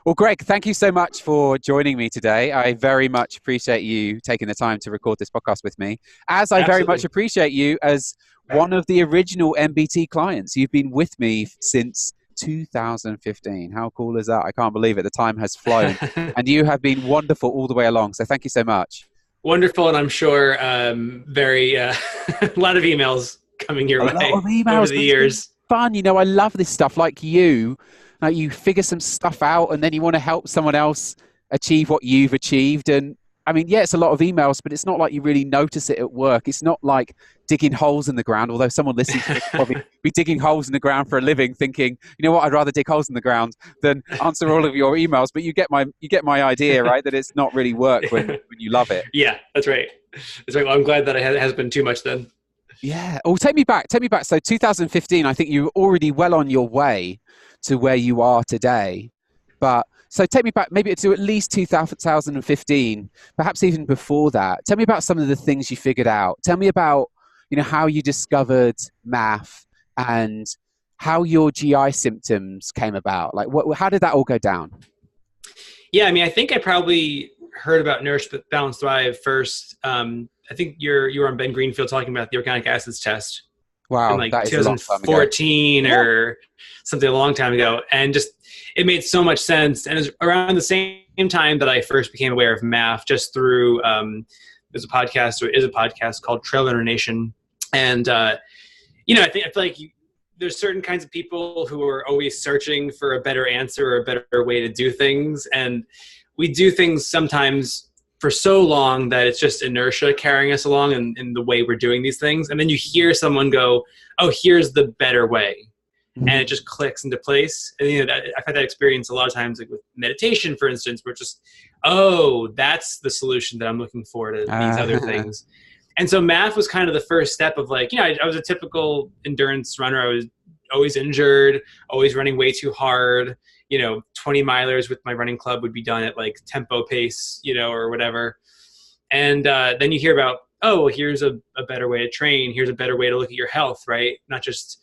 Well, Greg, thank you so much for joining me today. I very much appreciate you taking the time to record this podcast with me, as I very much Absolutely. appreciate you as one of the original MBT clients. You've been with me since 2015. How cool is that? I can't believe it. The time has flown, and you have been wonderful all the way along. So thank you so much. Wonderful, and I'm sure very a lot of emails coming your A lot way of over emails, the but it's been years. fun. I love this stuff. Like you figure some stuff out, and then you want to help someone else achieve what you've achieved. And I mean, yeah, it's a lot of emails, but it's not like you really notice it at work. It's not like digging holes in the ground. Although someone listening to this will probably be digging holes in the ground for a living, thinking, you know what, I'd rather dig holes in the ground than answer all of your emails. But you get my idea, right? That it's not really work when you love it. Yeah, that's right. That's right. Well, I'm glad that it has been too much then. Yeah. Oh, take me back. Take me back. So 2015, I think you were already well on your way to where you are today. But so take me back maybe to at least 2015, perhaps even before that. Tell me about some of the things you figured out. Tell me about, how you discovered math and how your GI symptoms came about. Like how did that all go down? Yeah, I mean, I think I probably heard about Nourish Balance Thrive first. I think you were on Ben Greenfield talking about the organic acids test in Wow, like that is a long time ago. 2014 Yeah. or something a long time ago, and just it made so much sense. And it was around the same time that I first became aware of math, just through there's a podcast or is a podcast called Trail Runner Nation, and I feel like there's certain kinds of people who are always searching for a better answer or a better way to do things, and we do things sometimes for so long that it's just inertia carrying us along in the way we're doing these things. And then you hear someone go, oh, here's the better way. And it just clicks into place. And I've had that experience a lot of times, like with meditation, for instance, where it's just, oh, that's the solution that I'm looking for to these other things. And so math was kind of the first step of like, I was a typical endurance runner. I was always injured, always running way too hard. 20 milers with my running club would be done at like tempo pace, or whatever. And then you hear about, oh, well, here's a better way to train. Here's a better way to look at your health, right? Not just,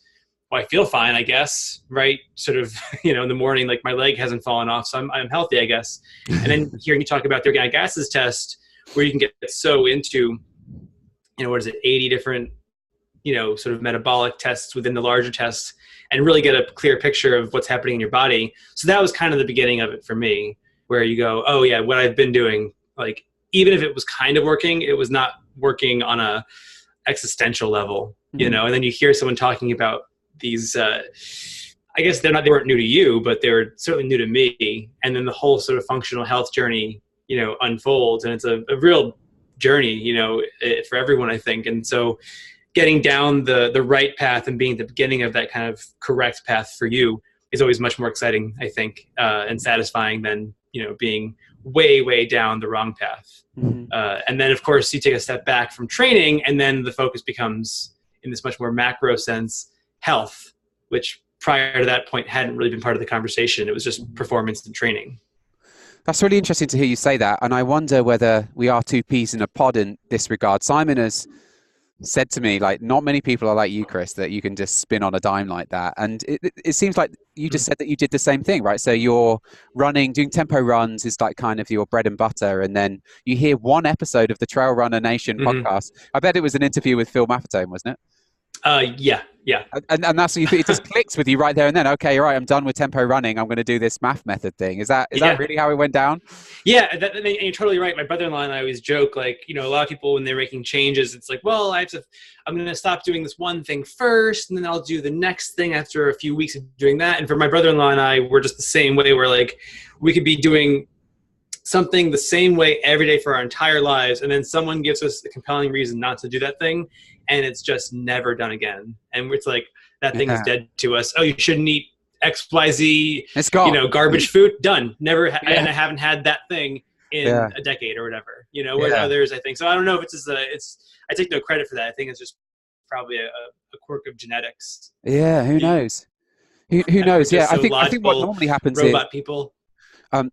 well, I feel fine, I guess, right? Sort of, in the morning, like my leg hasn't fallen off, so I'm healthy, I guess. And then hearing you talk about the organic acids test, where you can get so into, what is it, 80 different, sort of metabolic tests within the larger tests, and really get a clear picture of what's happening in your body. So that was kind of the beginning of it for me, where you go, oh yeah, what I've been doing, like, even if it was kind of working, it was not working on a existential level, and then you hear someone talking about these, I guess they weren't new to you, but they were certainly new to me. And then the whole sort of functional health journey, unfolds, and it's a real journey, for everyone, I think. And so getting down the right path and being at the beginning of that kind of correct path for you is always much more exciting, I think, and satisfying than, being way, way down the wrong path. And then, of course, you take a step back from training, and then the focus becomes, in this much more macro sense, health, which prior to that point hadn't really been part of the conversation. It was just performance and training. That's really interesting to hear you say that. And I wonder whether we are two peas in a pod in this regard. Simon has said to me, like, not many people are like you, Chris, that you can just spin on a dime like that. And it seems like you just said that you did the same thing, right? So you're doing tempo runs is like kind of your bread and butter. And then you hear one episode of the Trail Runner Nation podcast. I bet it was an interview with Phil Maffetone, wasn't it? Yeah. And that's what you think, it just clicks with you right there and then. Okay, all right, I'm done with tempo running. I'm going to do this math method thing. Is that really how it went down? Yeah, and you're totally right. My brother-in-law and I always joke, like, a lot of people when they're making changes, it's like, well, I'm going to stop doing this one thing first, and then I'll do the next thing after a few weeks of doing that. And for my brother-in-law and I, we're just the same way. We're like, we could be doing something the same way every day for our entire lives, and then someone gives us a compelling reason not to do that thing, and it's just never done again. And it's like, that thing is dead to us. Oh, you shouldn't eat XYZ, it's gone. Garbage food, done. Never, and I haven't had that thing in a decade or whatever, with others, I think. So I don't know if I take no credit for that. I think it's just probably a quirk of genetics. Yeah, who knows? Who knows? Yeah, So I think what normally happens robot people.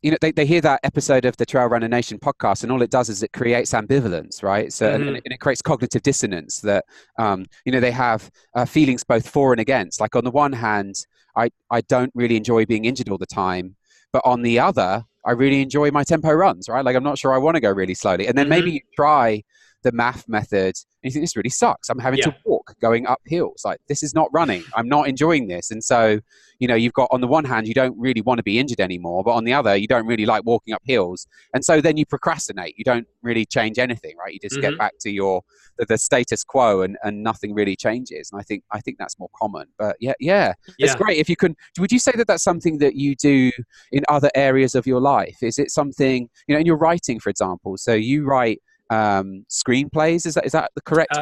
They hear that episode of the Trail Runner Nation podcast, and all it does is it creates ambivalence, right? So, and it creates cognitive dissonance that, they have feelings both for and against. Like on the one hand, I don't really enjoy being injured all the time, but on the other, I really enjoy my tempo runs, right? Like I'm not sure I want to go really slowly. And then maybe you try the math method and you think this really sucks. I'm having to walk going up hills. Like this is not running. I'm not enjoying this. And so, you've got, on the one hand, you don't really want to be injured anymore, but on the other, you don't really like walking up hills. And so then you procrastinate. You don't really change anything, right? You just get back to the status quo and nothing really changes. And I think that's more common. But yeah, it's great. If you can, would you say that that's something that you do in other areas of your life? Is it something, in your writing, for example? So you write screenplays, is that the correct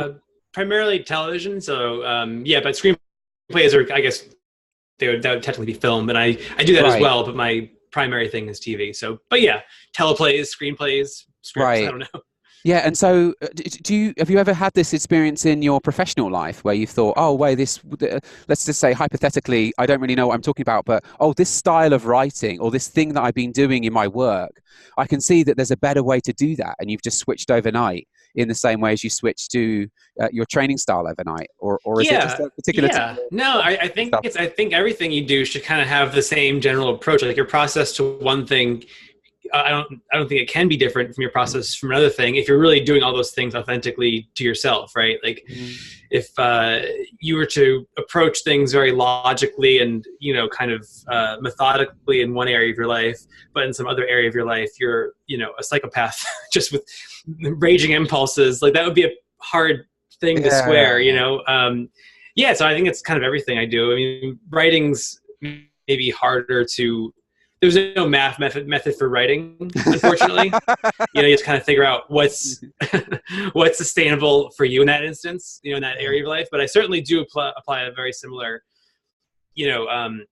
primarily television, so but screenplays are, I guess that would technically be film, and I do that as well, but my primary thing is TV. So but teleplays, screenplays, scripts, I don't know. Yeah, and so have you ever had this experience in your professional life where you thought, oh, wait, let's just say hypothetically, I don't really know what I'm talking about, but this style of writing or this thing that I've been doing in my work, I can see that there's a better way to do that, and you've just switched overnight in the same way as you switched to your training style overnight, or is it just a particular? No, I think I think everything you do should kind of have the same general approach. Like your process to one thing, I don't think it can be different from your process from another thing if you're really doing all those things authentically to yourself, right? Like if you were to approach things very logically and, kind of methodically in one area of your life, but in some other area of your life, you're, a psychopath just with raging impulses, like that would be a hard thing to square, so I think it's kind of everything I do. I mean, writing's maybe harder to, there's no math method for writing, unfortunately. You just kind of figure out what's sustainable for you in that instance, in that area of life. But I certainly do apply a very similar, I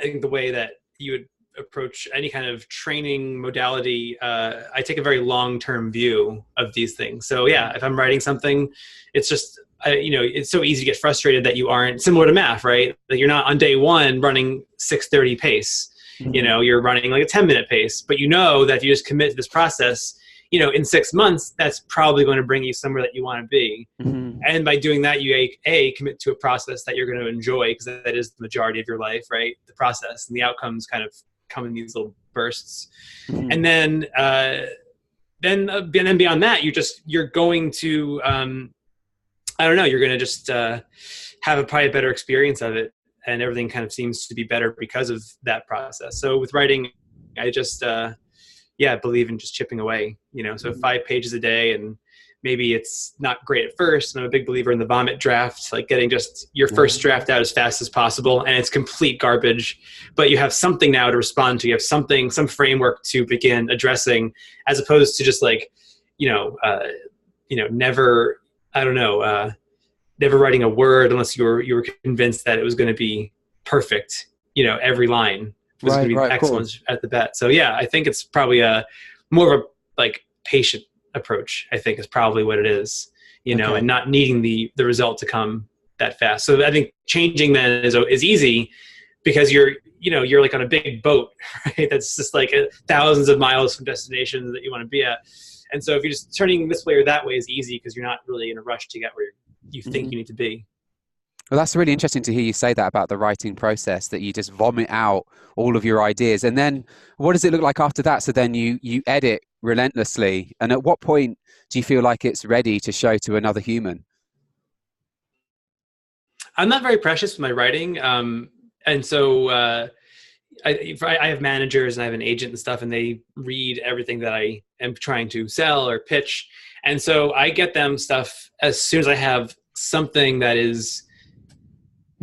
think the way that you would approach any kind of training modality, I take a very long-term view of these things. So if I'm writing something, it's just, it's so easy to get frustrated that you aren't, similar to math, right? Like you're not on day one running 6:30 pace. You're running like a 10-minute pace, but that if you just commit to this process, in 6 months, that's probably going to bring you somewhere that you want to be. And by doing that, you commit to a process that you're going to enjoy, because that is the majority of your life, right? The process, and the outcomes kind of come in these little bursts. And then beyond that, you're going to, you're going to just have probably a better experience of it. And everything kind of seems to be better because of that process. So with writing, I just, believe in just chipping away, so 5 pages a day, and maybe it's not great at first. And I'm a big believer in the vomit draft, like getting just your first draft out as fast as possible. And it's complete garbage, but you have something now to respond to. You have some framework to begin addressing, as opposed to just like, never, never writing a word unless you were convinced that it was going to be perfect. Every line was going to be excellent at the bat. So I think it's probably a more of a like patient approach, I think, is probably what it is, and not needing the result to come that fast. So I think changing then is easy, because you're like on a big boat, right? That's just like thousands of miles from destinations that you want to be at. And so if you're just turning this way or that way is easy, because you're not really in a rush to get where you think you need to be. Well, that's really interesting to hear you say that about the writing process, that you just vomit out all of your ideas. And then what does it look like after that? So then you edit relentlessly. And at what point do you feel like it's ready to show to another human? I'm not very precious with my writing. And so I have managers and I have an agent and stuff, and they read everything that I am trying to sell or pitch. And so I get them stuff as soon as I have something that is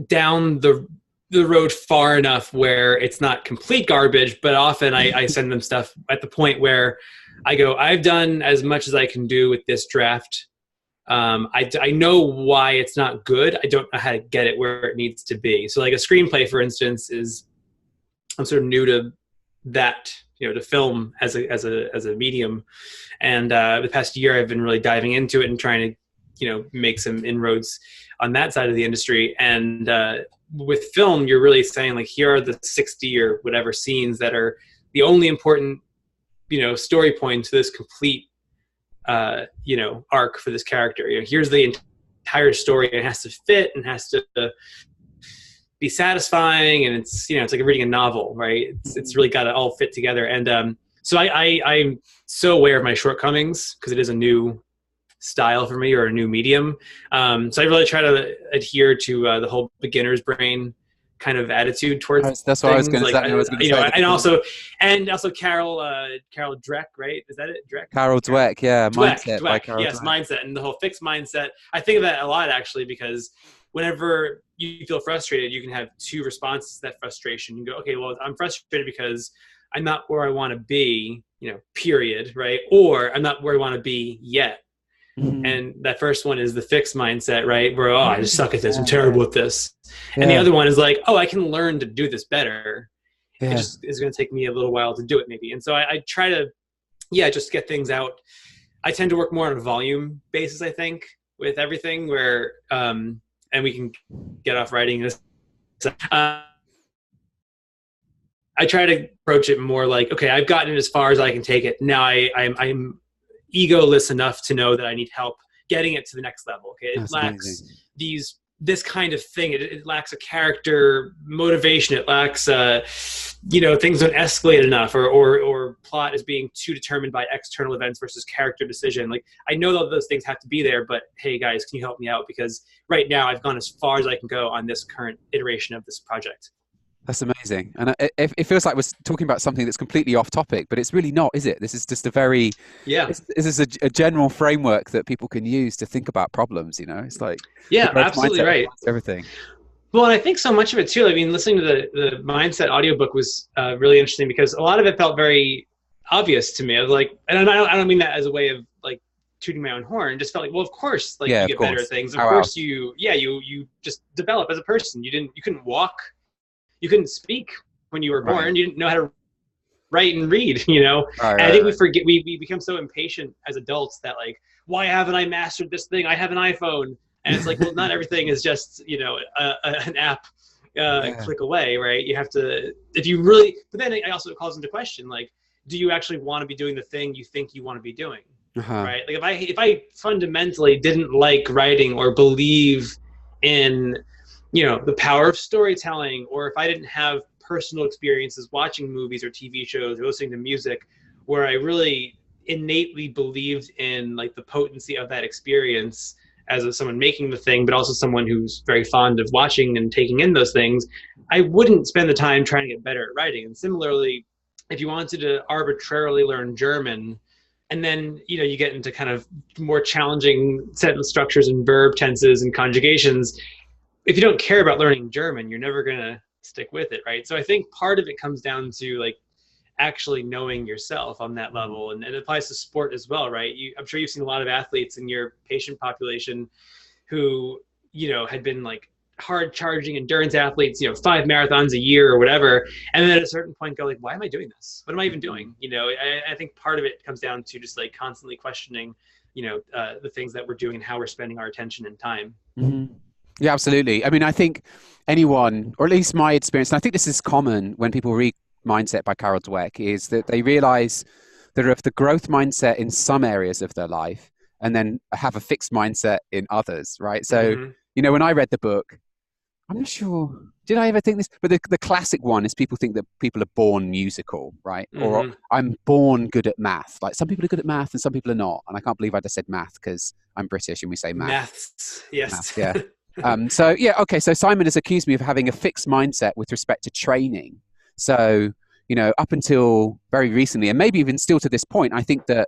down the road far enough where it's not complete garbage, but often I send them stuff at the point where I go, I've done as much as I can do with this draft. I know why it's not good. I don't know how to get it where it needs to be. So like a screenplay, for instance, I'm sort of new to that, to film as a medium. And the past year I've been really diving into it and trying to, make some inroads on that side of the industry. And with film, you're really saying like, here are the 60 or whatever scenes that are the only important, story points to this complete, arc for this character. Here's the entire story. It has to fit and has to be satisfying, and it's, it's like reading a novel, right? It's really got to all fit together. And so I'm so aware of my shortcomings because it is a new style for me, or a new medium. So I really try to adhere to the whole beginner's brain kind of attitude towards That's what I was things. going to say. I was going to say, and also Carol Dweck, right? Is that it? Carol Dweck, yeah. Dweck, by Carol yes, Dweck. mindset, and the whole fixed mindset. I think of that a lot, actually, because whenever you feel frustrated, you can have two responses to that frustration. You go, okay, well, I'm frustrated because I'm not where I want to be, period, right? Or I'm not where I want to be yet. Mm-hmm. And that first one is the fixed mindset, right? Where, I just suck at this. I'm terrible at this. Yeah. And the other one is like, I can learn to do this better. Yeah. It just is going to take me a little while to do it, maybe. And so I try to, just get things out. I tend to work more on a volume basis, I think, with everything, where, and we can get off writing this. I try to approach it more like, okay, I've gotten it as far as I can take it. Now I'm egoless enough to know that I need help getting it to the next level. Okay, it lacks this kind of thing. It lacks a character motivation. It lacks, things don't escalate enough, or plot is being too determined by external events versus character decision. Like, I know that those things have to be there, but hey guys, can you help me out? Because right now I've gone as far as I can go on this current iteration of this project. That's amazing. And it feels like we're talking about something that's completely off topic, but it's really not, is it? This is just a very, this is a general framework that people can use to think about problems, It's like, absolutely right. Everything. Well, and I think so much of it too, I mean, listening to the Mindset audiobook was really interesting, because a lot of it felt very obvious to me. I was like, and I don't mean that as a way of like tooting my own horn. It just felt like, well, of course, like, you get better at things. Of course, you just develop as a person. You couldn't walk. You couldn't speak when you were born. Right. You didn't know how to write and read, and I think we become so impatient as adults that, like, why haven't I mastered this thing? I have an iPhone. And it's like, well, not everything is just, an app click away, right? You have to, if you really, but then it also calls into question, like, do you actually want to be doing the thing you think you want to be doing? Right? Like, if I fundamentally didn't like writing or believe in, the power of storytelling, or if I didn't have personal experiences watching movies or TV shows or listening to music where I really innately believed in, like, the potency of that experience as someone making the thing, but also someone who's very fond of watching and taking in those things, I wouldn't spend the time trying to get better at writing. And similarly, if you wanted to arbitrarily learn German, and then, you get into kind of more challenging sentence structures and verb tenses and conjugations, if you don't care about learning German, you're never going to stick with it, right? So I think part of it comes down to, like, actually knowing yourself on that level. And it applies to sport as well, right? I'm sure you've seen a lot of athletes in your patient population who, had been, like, hard charging endurance athletes, 5 marathons a year or whatever. And then at a certain point go, like, why am I doing this? What am I even doing? I think part of it comes down to just, like, constantly questioning, the things that we're doing and how we're spending our attention and time. Mm-hmm. Yeah, absolutely. I mean, I think anyone, or at least my experience, and I think this is common when people read Mindset by Carol Dweck, is that they realize that of the growth mindset in some areas of their life, and then have a fixed mindset in others, right? So, when I read the book, I'm not sure, did I ever think this? But the classic one is people think that people are born musical, right? Or I'm born good at math. Like, some people are good at math and some people are not. And I can't believe I just said math because I'm British and we say math. Maths, yes. Math, yeah. So Simon has accused me of having a fixed mindset with respect to training. So, up until very recently, and maybe even still to this point, I think that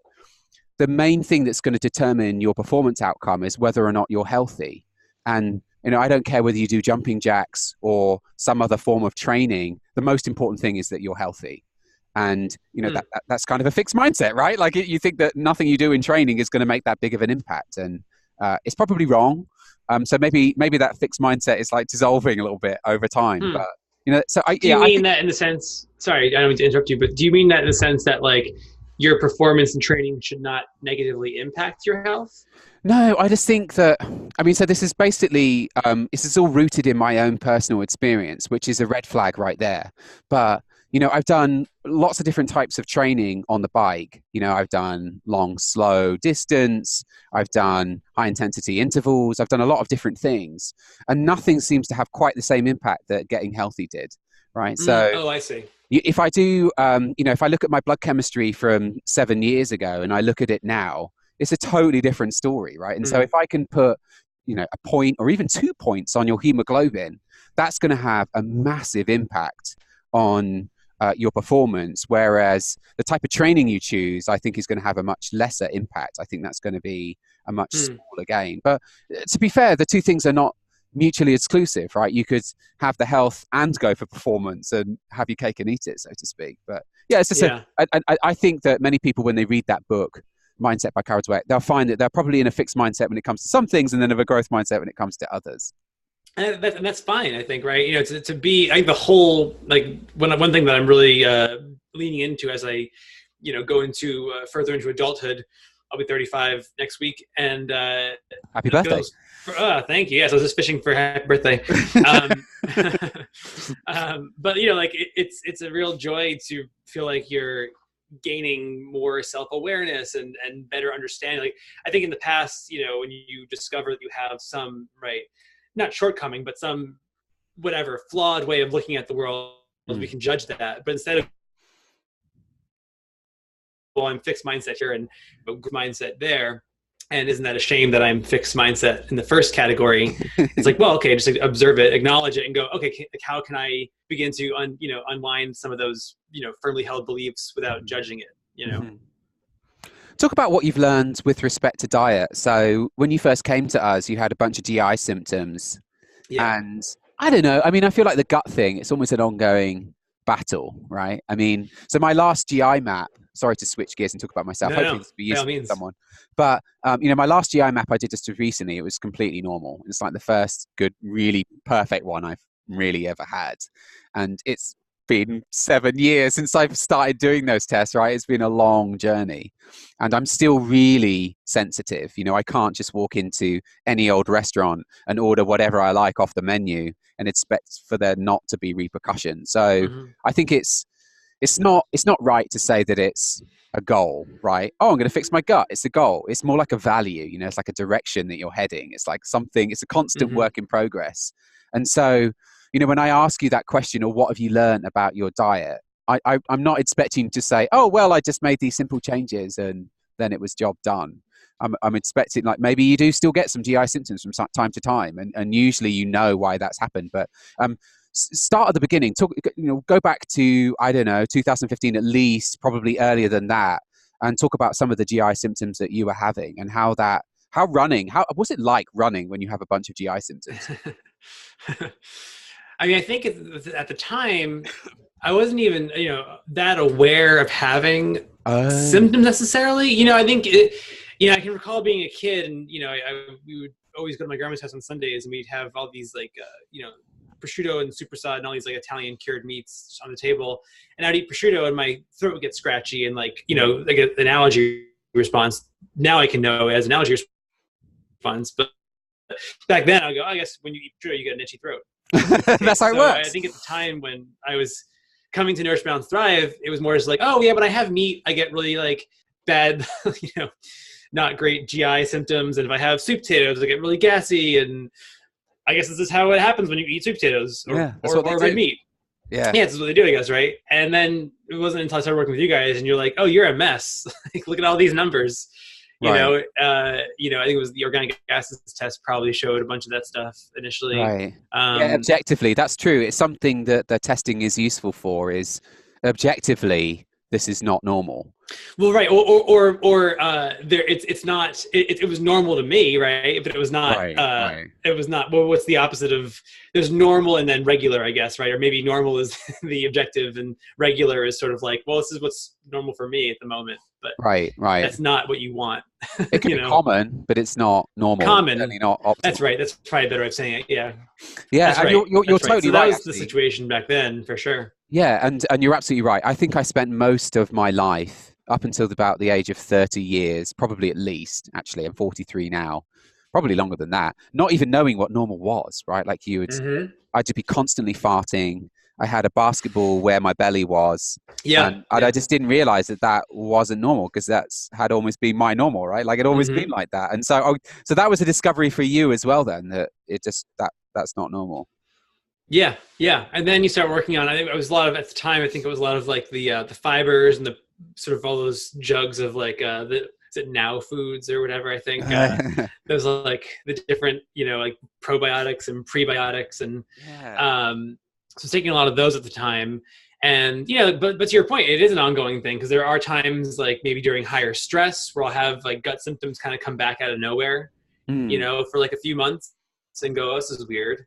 the main thing that's going to determine your performance outcome is whether or not you're healthy. And, I don't care whether you do jumping jacks or some other form of training. The most important thing is that you're healthy. And, that's kind of a fixed mindset, right? Like, you think that nothing you do in training is going to make that big of an impact. And it's probably wrong. So maybe that fixed mindset is, like, dissolving a little bit over time. But, do you mean that in the sense, sorry, I don't mean to interrupt you, but do you mean that in the sense that, like, your performance and training should not negatively impact your health? No, I just think that, so this is basically, this is all rooted in my own personal experience, which is a red flag right there. But, I've done lots of different types of training on the bike. I've done long, slow distance. I've done high intensity intervals. I've done a lot of different things, and nothing seems to have quite the same impact that getting healthy did. Right. So Oh, I see. if I do, if I look at my blood chemistry from 7 years ago and I look at it now, it's a totally different story. Right. And so Mm. if I can put, a point or even 2 points on your hemoglobin, that's going to have a massive impact on your performance. Whereas the type of training you choose, I think, is going to have a much lesser impact. I think that's going to be a much smaller gain. But to be fair, the two things are not mutually exclusive, right? You could have the health and go for performance and have your cake and eat it, so to speak. But yeah, it's just Yeah. I think that many people, when they read that book, Mindset by Carol Dweck, they'll find that they're probably in a fixed mindset when it comes to some things, and then of a growth mindset when it comes to others. And that's fine, I think, right? To be, I think the whole, like, one thing that I'm really leaning into as I, go into further into adulthood. I'll be 35 next week, and Happy birthday! Thank you. Yes, I was just fishing for happy birthday. But it's a real joy to feel like you're gaining more self-awareness and better understanding. Like, I think in the past, when you discover that you have some, right, not shortcoming, but some whatever flawed way of looking at the world, we can judge that. But instead of, well, I'm fixed mindset here and mindset there, and isn't that a shame that I'm fixed mindset in the first category? It's like, well, okay, just observe it, acknowledge it, and go, okay, how can I begin to unwind some of those firmly held beliefs without judging it? Mm-hmm. Talk about what you've learned with respect to diet. So when you first came to us, you had a bunch of GI symptoms. Yeah. And I don't know. I mean, I feel like the gut thing, it's almost an ongoing battle, right? I mean, so my last GI map, sorry to switch gears and talk about myself. Hopefully this will be useful to someone. But, my last GI map I did just recently, it was completely normal. It's like the first good, really perfect one I've really ever had. And it's been 7 years since I've started doing those tests, right? It's been a long journey, and I'm still really sensitive. I can't just walk into any old restaurant and order whatever I like off the menu and expect for there not to be repercussions. So I think it's not right to say that it's a goal, right? Oh, I'm going to fix my gut. It's a goal. It's more like a value. It's like a direction that you're heading. It's like something. It's a constant work in progress. And so, when I ask you that question, or what have you learned about your diet, I'm not expecting to say, oh, well, I just made these simple changes and then it was job done. I'm expecting, like, maybe you do still get some GI symptoms from time to time, and usually why that's happened. But start at the beginning. Go back to, I don't know, 2015 at least, probably earlier than that, and talk about some of the GI symptoms that you were how was it like running when you have a bunch of GI symptoms? I mean, I think at the time, I wasn't even, that aware of having symptoms necessarily. I think, I can recall being a kid, and, we would always go to my grandma's house on Sundays, and we'd have all these, like, prosciutto and supersad and all these, like, Italian cured meats on the table. And I'd eat prosciutto and my throat would get scratchy and, like, like an allergy response. Now I can know it as an allergy response. But back then I go, I guess when you eat prosciutto, you get an itchy throat. That's how it works. I think at the time when I was coming to Nourish Balance Thrive, it was more just like, oh yeah, but I have meat, I get really, like, bad, not great GI symptoms. And if I have sweet potatoes, I get really gassy. And I guess this is how it happens when you eat sweet potatoes or red meat. Yeah, that's what they do, I guess, right? And then it wasn't until I started working with you guys, and you're like, oh, you're a mess. Like, look at all these numbers. I think it was the organic gases test probably showed a bunch of that stuff initially. Right. Objectively, that's true. It's something that the testing is useful for, is objectively, this is not normal. Well, right. It's not, it was normal to me, right? But it was not, right. It was not, well, what's the opposite of, there's normal and then regular, I guess, right? Or maybe normal is the objective and regular is sort of like, well, this is what's normal for me at the moment. But right. That's not what you want. It can be common, but it's not normal. Common. Certainly not optimal. That's right. That's probably a better way of saying it. Yeah. Yeah. That's right. You're totally right. So that was the situation back then, for sure. Yeah. And you're absolutely right. I think I spent most of my life up until about the age of 30 years, probably at least, actually, I'm 43 now, probably longer than that, not even knowing what normal was, right? Like I'd just be constantly farting. I had a basketball where my belly was. Yeah. And I just didn't realize that that wasn't normal, because that's had almost been my normal, right? Like, it always been like that. And so, so that was a discovery for you as well, then, that it just, that's not normal. Yeah. Yeah. And then you start working on, I think it was a lot of, at the time, I think it was a lot of like the fibers and the sort of all those jugs of like, is it Now Foods or whatever? I think those are like the different, like probiotics and prebiotics. And so I was taking a lot of those at the time. And, but to your point, it is an ongoing thing, because there are times like maybe during higher stress where I'll have like gut symptoms kind of come back out of nowhere, for like a few months and go, oh, this is weird,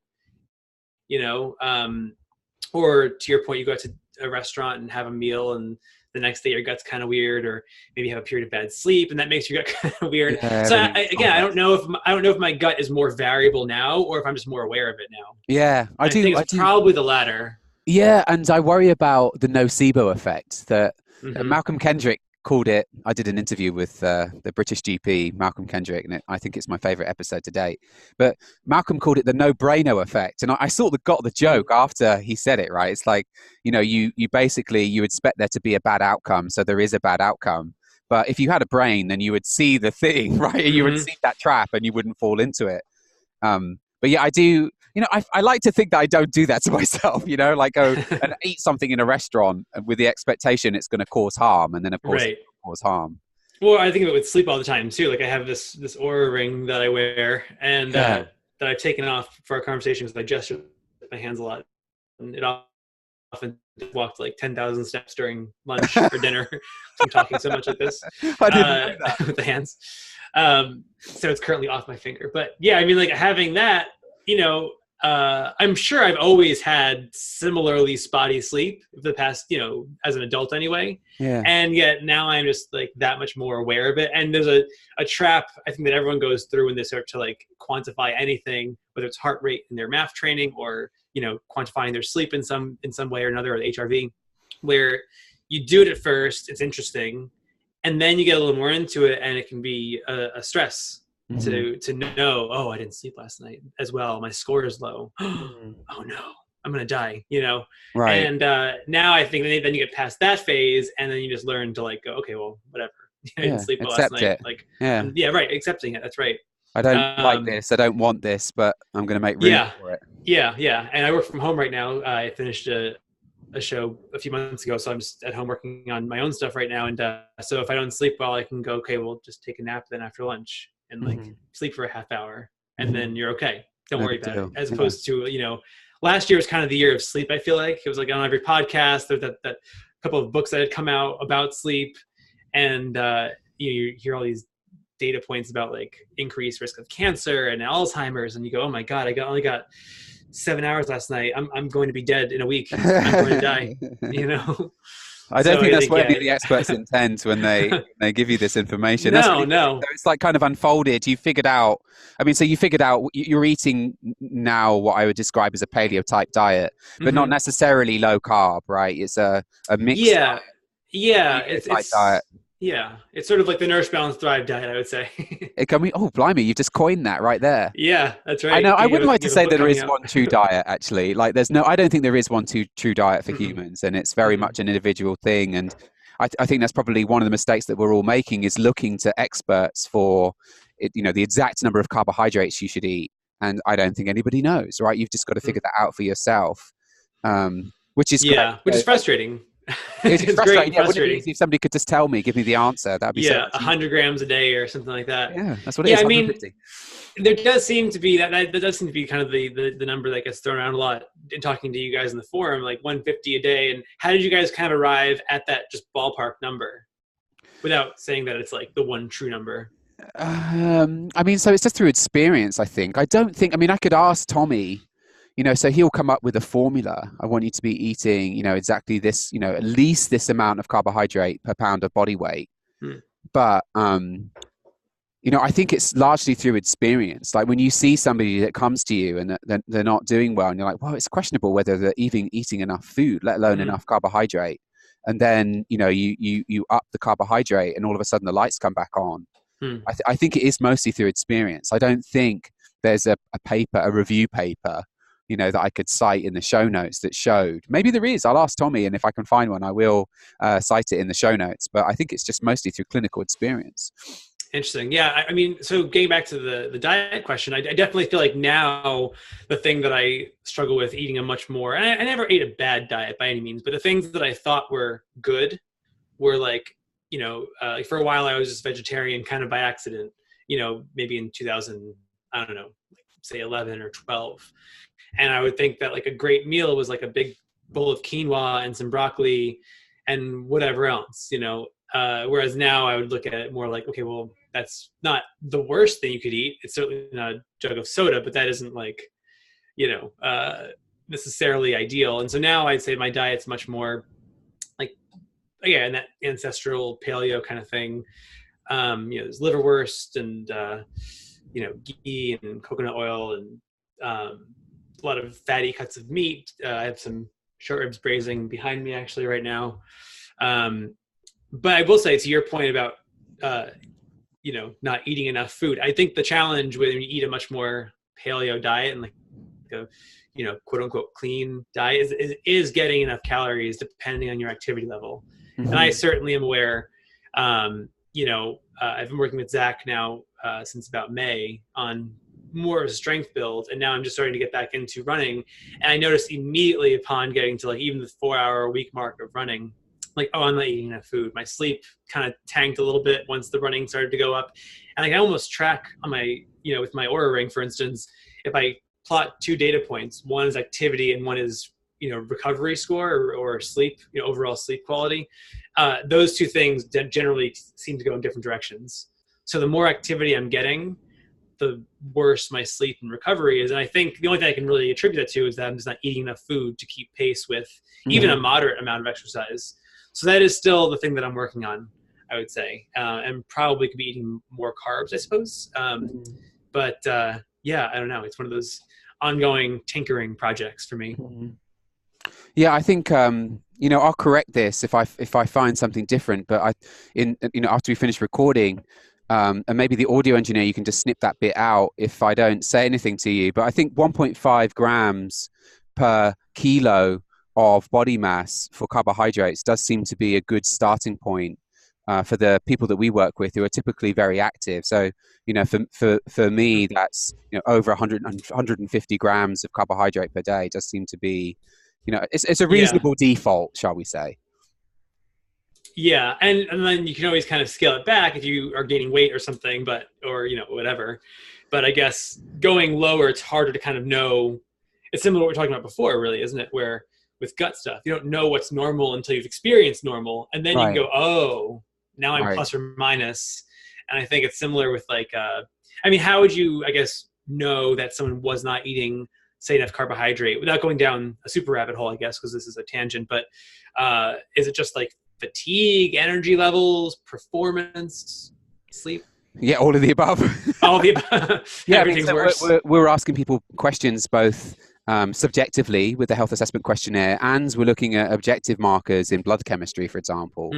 or to your point, you go out to a restaurant and have a meal and the next day your gut's kind of weird, or maybe you have a period of bad sleep and that makes your gut kind of weird. So I don't know if my gut is more variable now or if I'm just more aware of it now. Yeah, I think it's probably the latter. Yeah, and I worry about the nocebo effect that Malcolm Kendrick called it. I did an interview with the British GP, Malcolm Kendrick, and I think it's my favorite episode to date. But Malcolm called it the no-brainer effect. And I sort of got the joke after he said it, right? It's like, you basically, you expect there to be a bad outcome, so there is a bad outcome. But if you had a brain, then you would see the thing, right? You would see that trap and you wouldn't fall into it. But yeah, I do, I like to think that I don't do that to myself, like go and eat something in a restaurant with the expectation it's going to cause harm. And then, of course, it cause harm. Well, I think of it with sleep all the time, too. Like, I have this Aura ring that I wear and that I've taken off for our conversation because I gesture with my hands a lot. And it often walked like 10,000 steps during lunch or dinner. I'm talking so much like this I didn't know that. with the hands. So it's currently off my finger. But yeah, I mean, like having that, I'm sure I've always had similarly spotty sleep the past, as an adult anyway. Yeah. And yet now I'm just like that much more aware of it. And there's a trap I think that everyone goes through when they start to like quantify anything, whether it's heart rate in their math training or, quantifying their sleep in some way or another, or the HRV, where you do it at first, it's interesting. And then you get a little more into it and it can be a stress. To know, oh, I didn't sleep last night as well. My score is low. Oh no, I'm gonna die. Right. And now I think then you get past that phase, and then you just learn to like go, okay, well, whatever. I didn't sleep well last night. It. Like, yeah, right, accepting it. That's right. I don't like this. I don't want this, but I'm gonna make room for it. Yeah. And I work from home right now. I finished a show a few months ago, so I'm just at home working on my own stuff right now. And so if I don't sleep well, I can go, okay, well, just take a nap then after lunch. And like sleep for a half hour and then you're okay. Don't worry about it. As opposed to, last year was kind of the year of sleep. I feel like it was like on every podcast, there's that couple of books that had come out about sleep. And you hear all these data points about like increased risk of cancer and Alzheimer's. And you go, oh my God, only got 7 hours last night. I'm going to be dead in a week. I'm going to die, I don't think that's what any of the experts intend when they give you this information. No. It's like kind of unfolded. You figured out, so you figured out you're eating now what I would describe as a paleo type diet, but not necessarily low carb, right? It's a mixed diet. Yeah. It's diet. Yeah, it's sort of like the Nourish Balance Thrive diet, I would say. Oh, blimey, you've just coined that right there. Yeah, that's right. I know. I wouldn't like to say that there is one true diet, actually. Like, I don't think there is one true diet for humans, and it's very much an individual thing. And I think that's probably one of the mistakes that we're all making, is looking to experts for, the exact number of carbohydrates you should eat. And I don't think anybody knows, right? You've just got to figure that out for yourself, which is which is frustrating. It's frustrating. Great, frustrating. If somebody could just tell me, give me the answer, that'd be 100 grams a day or something like that. Yeah, that's what it is. I mean, there does seem to be that does seem to be kind of the number that gets thrown around a lot in talking to you guys in the forum, like 150 a day. And how did you guys kind of arrive at that just ballpark number without saying that it's like the one true number? So it's just through experience, I think. I could ask Tommy. So he'll come up with a formula. I want you to be eating, exactly this, at least this amount of carbohydrate per pound of body weight. But, I think it's largely through experience. Like when you see somebody that comes to you and they're not doing well, and you're like, well, it's questionable whether they're even eating enough food, let alone enough carbohydrate. And then, you up the carbohydrate and all of a sudden the lights come back on. I think it is mostly through experience. I don't think there's a review paper that I could cite in the show notes that showed. Maybe there is. I'll ask Tommy, and if I can find one, I will cite it in the show notes. But I think it's just mostly through clinical experience. Interesting. Yeah. I mean, so getting back to the diet question, I definitely feel like now the thing that I struggle with eating a much more, and I never ate a bad diet by any means, but the things that I thought were good were like, like for a while I was just vegetarian kind of by accident, maybe in 2000, I don't know, like say 11 or 12. And I would think that like a great meal was like a big bowl of quinoa and some broccoli and whatever else, whereas now I would look at it more like, okay, well, that's not the worst thing you could eat. It's certainly not a jug of soda, but that isn't like, necessarily ideal. And so now I'd say my diet's much more like, again, that ancestral paleo kind of thing. There's liverwurst and, ghee and coconut oil and a lot of fatty cuts of meat. I have some short ribs braising behind me actually right now. But I will say, to your point about, not eating enough food, I think the challenge when you eat a much more paleo diet and like a, quote unquote clean diet is getting enough calories depending on your activity level. Mm-hmm. And I certainly am aware, I've been working with Zach now since about May on more of a strength build. And now I'm just starting to get back into running. And I noticed immediately upon getting to like even the 4-hour-a-week mark of running, like, oh, I'm not eating enough food. My sleep kind of tanked a little bit once the running started to go up. And I can almost track on my, with my Oura ring, for instance, if I plot 2 data points, one is activity and one is, recovery score or sleep, overall sleep quality. Those 2 things generally seem to go in different directions. So the more activity I'm getting, the worse my sleep and recovery is. And I think the only thing I can really attribute that to is that I'm just not eating enough food to keep pace with even a moderate amount of exercise. So that is still the thing that I'm working on, I would say, and probably could be eating more carbs, I suppose. But yeah, I don't know. It's one of those ongoing tinkering projects for me. Yeah, I think I'll correct this if I find something different. But after we finish recording, and maybe the audio engineer, you can just snip that bit out if I don't say anything to you. But I think 1.5 grams per kilo of body mass for carbohydrates does seem to be a good starting point for the people that we work with who are typically very active. So, for me, that's over 150 grams of carbohydrate per day does seem to be, it's a reasonable default, shall we say. Yeah, and then you can always kind of scale it back if you are gaining weight or something, or whatever. But I guess going lower, it's harder to kind of know. It's similar to what we were talking about before, really, isn't it? Where with gut stuff, you don't know what's normal until you've experienced normal, and then you can go, oh, now I'm plus or minus. And I think it's similar with like, how would you, I guess, know that someone was not eating, say, enough carbohydrate without going down a super rabbit hole, I guess, because this is a tangent. But is it just like fatigue, energy levels, performance, sleep? Yeah, all of the above. All of the above. Yeah, everything's worse. We're asking people questions both subjectively with the health assessment questionnaire, and we're looking at objective markers in blood chemistry, for example.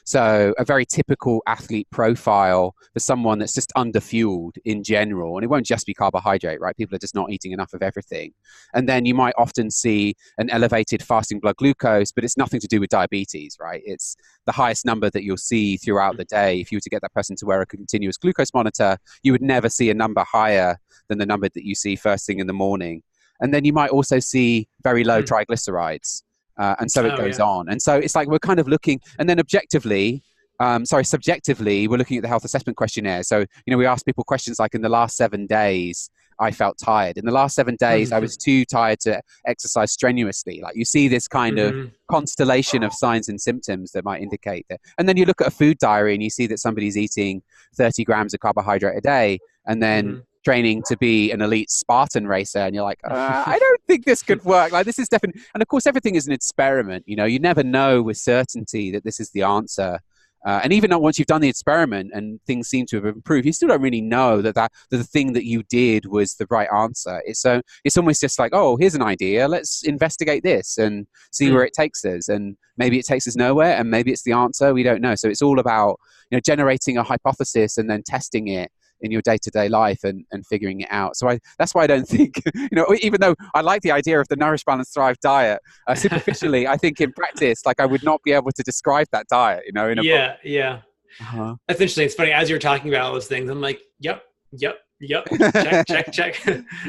So a very typical athlete profile for someone that's just underfueled in general, and it won't just be carbohydrate, right? People are just not eating enough of everything. And then you might often see an elevated fasting blood glucose, but it's nothing to do with diabetes, right? It's the highest number that you'll see throughout the day. If you were to get that person to wear a continuous glucose monitor, you would never see a number higher than the number that you see first thing in the morning. And then you might also see very low triglycerides. And so it goes on. And so it's like we're kind of looking, and then subjectively, we're looking at the health assessment questionnaire. So, we ask people questions like, in the last 7 days, I felt tired. In the last 7 days, I was too tired to exercise strenuously. Like, you see this kind of constellation of signs and symptoms that might indicate that. And then you look at a food diary and you see that somebody's eating 30 grams of carbohydrate a day, and then training to be an elite Spartan racer, and you're like, I don't think this could work. Like, this is definitely, and of course everything is an experiment. You never know with certainty that this is the answer. And even once you've done the experiment and things seem to have improved, you still don't really know that the thing that you did was the right answer. It's almost just like, oh, here's an idea. Let's investigate this and see where it takes us. And maybe it takes us nowhere, and maybe it's the answer. We don't know. So it's all about generating a hypothesis and then testing it in your day-to-day life and figuring it out. So that's why I don't think, even though I like the idea of the Nourish Balance Thrive diet, superficially, I think in practice, like I would not be able to describe that diet, in a book. Yeah. Uh-huh. That's interesting. It's funny, as you're talking about all those things, I'm like, yep, check. I'm not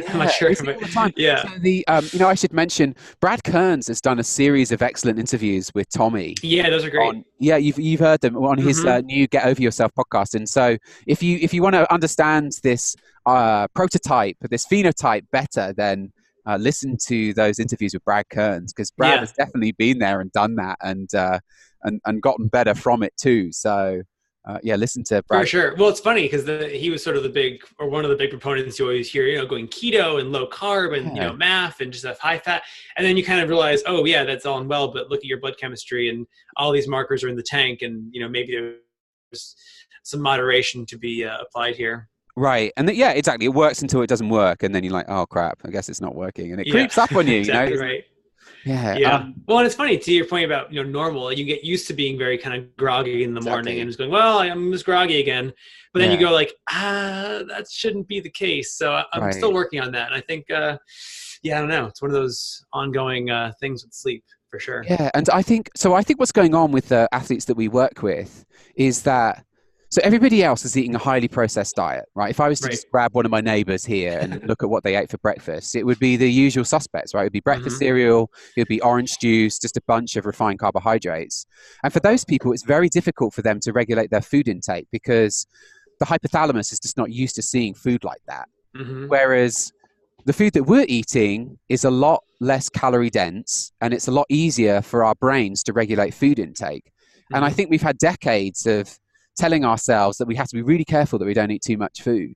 Yeah, sure, we see it but all the time. yeah. So I should mention Brad Kearns has done a series of excellent interviews with Tommy. Yeah, those are great. You've heard them on his Mm-hmm. new Get Over Yourself podcast. And so if you want to understand this prototype, this phenotype better, then listen to those interviews with Brad Kearns, because Brad Yeah, has definitely been there and done that and gotten better from it too. So listen to for Brad. sure. Well, it's funny because he was sort of one of the big proponents you always hear, going keto and low carb and, Yeah. MAF and just have high fat. And then you kind of realize, oh yeah, that's all and well, but look at your blood chemistry and all these markers are in the tank, and, maybe there's some moderation to be applied here. Right. And yeah, exactly. It works until it doesn't work. And then you're like, oh, crap, I guess it's not working. And it Yeah, creeps up on you, exactly right. Yeah. Yeah. Well, and it's funny to your point about, normal, you get used to being very kind of groggy in the morning and just going, well, I'm just groggy again. But then you go like, that shouldn't be the case. So I'm still working on that. And I think, I don't know. It's one of those ongoing things with sleep for sure. Yeah. And I think what's going on with the athletes that we work with is that, so everybody else is eating a highly processed diet, right? If I was to just grab one of my neighbors here and look at what they ate for breakfast, it would be the usual suspects, right? It would be breakfast cereal, it would be orange juice, just a bunch of refined carbohydrates. And for those people, it's very difficult for them to regulate their food intake because the hypothalamus is just not used to seeing food like that. Whereas the food that we're eating is a lot less calorie dense, and it's a lot easier for our brains to regulate food intake. And I think we've had decades of telling ourselves that we have to be really careful that we don't eat too much food.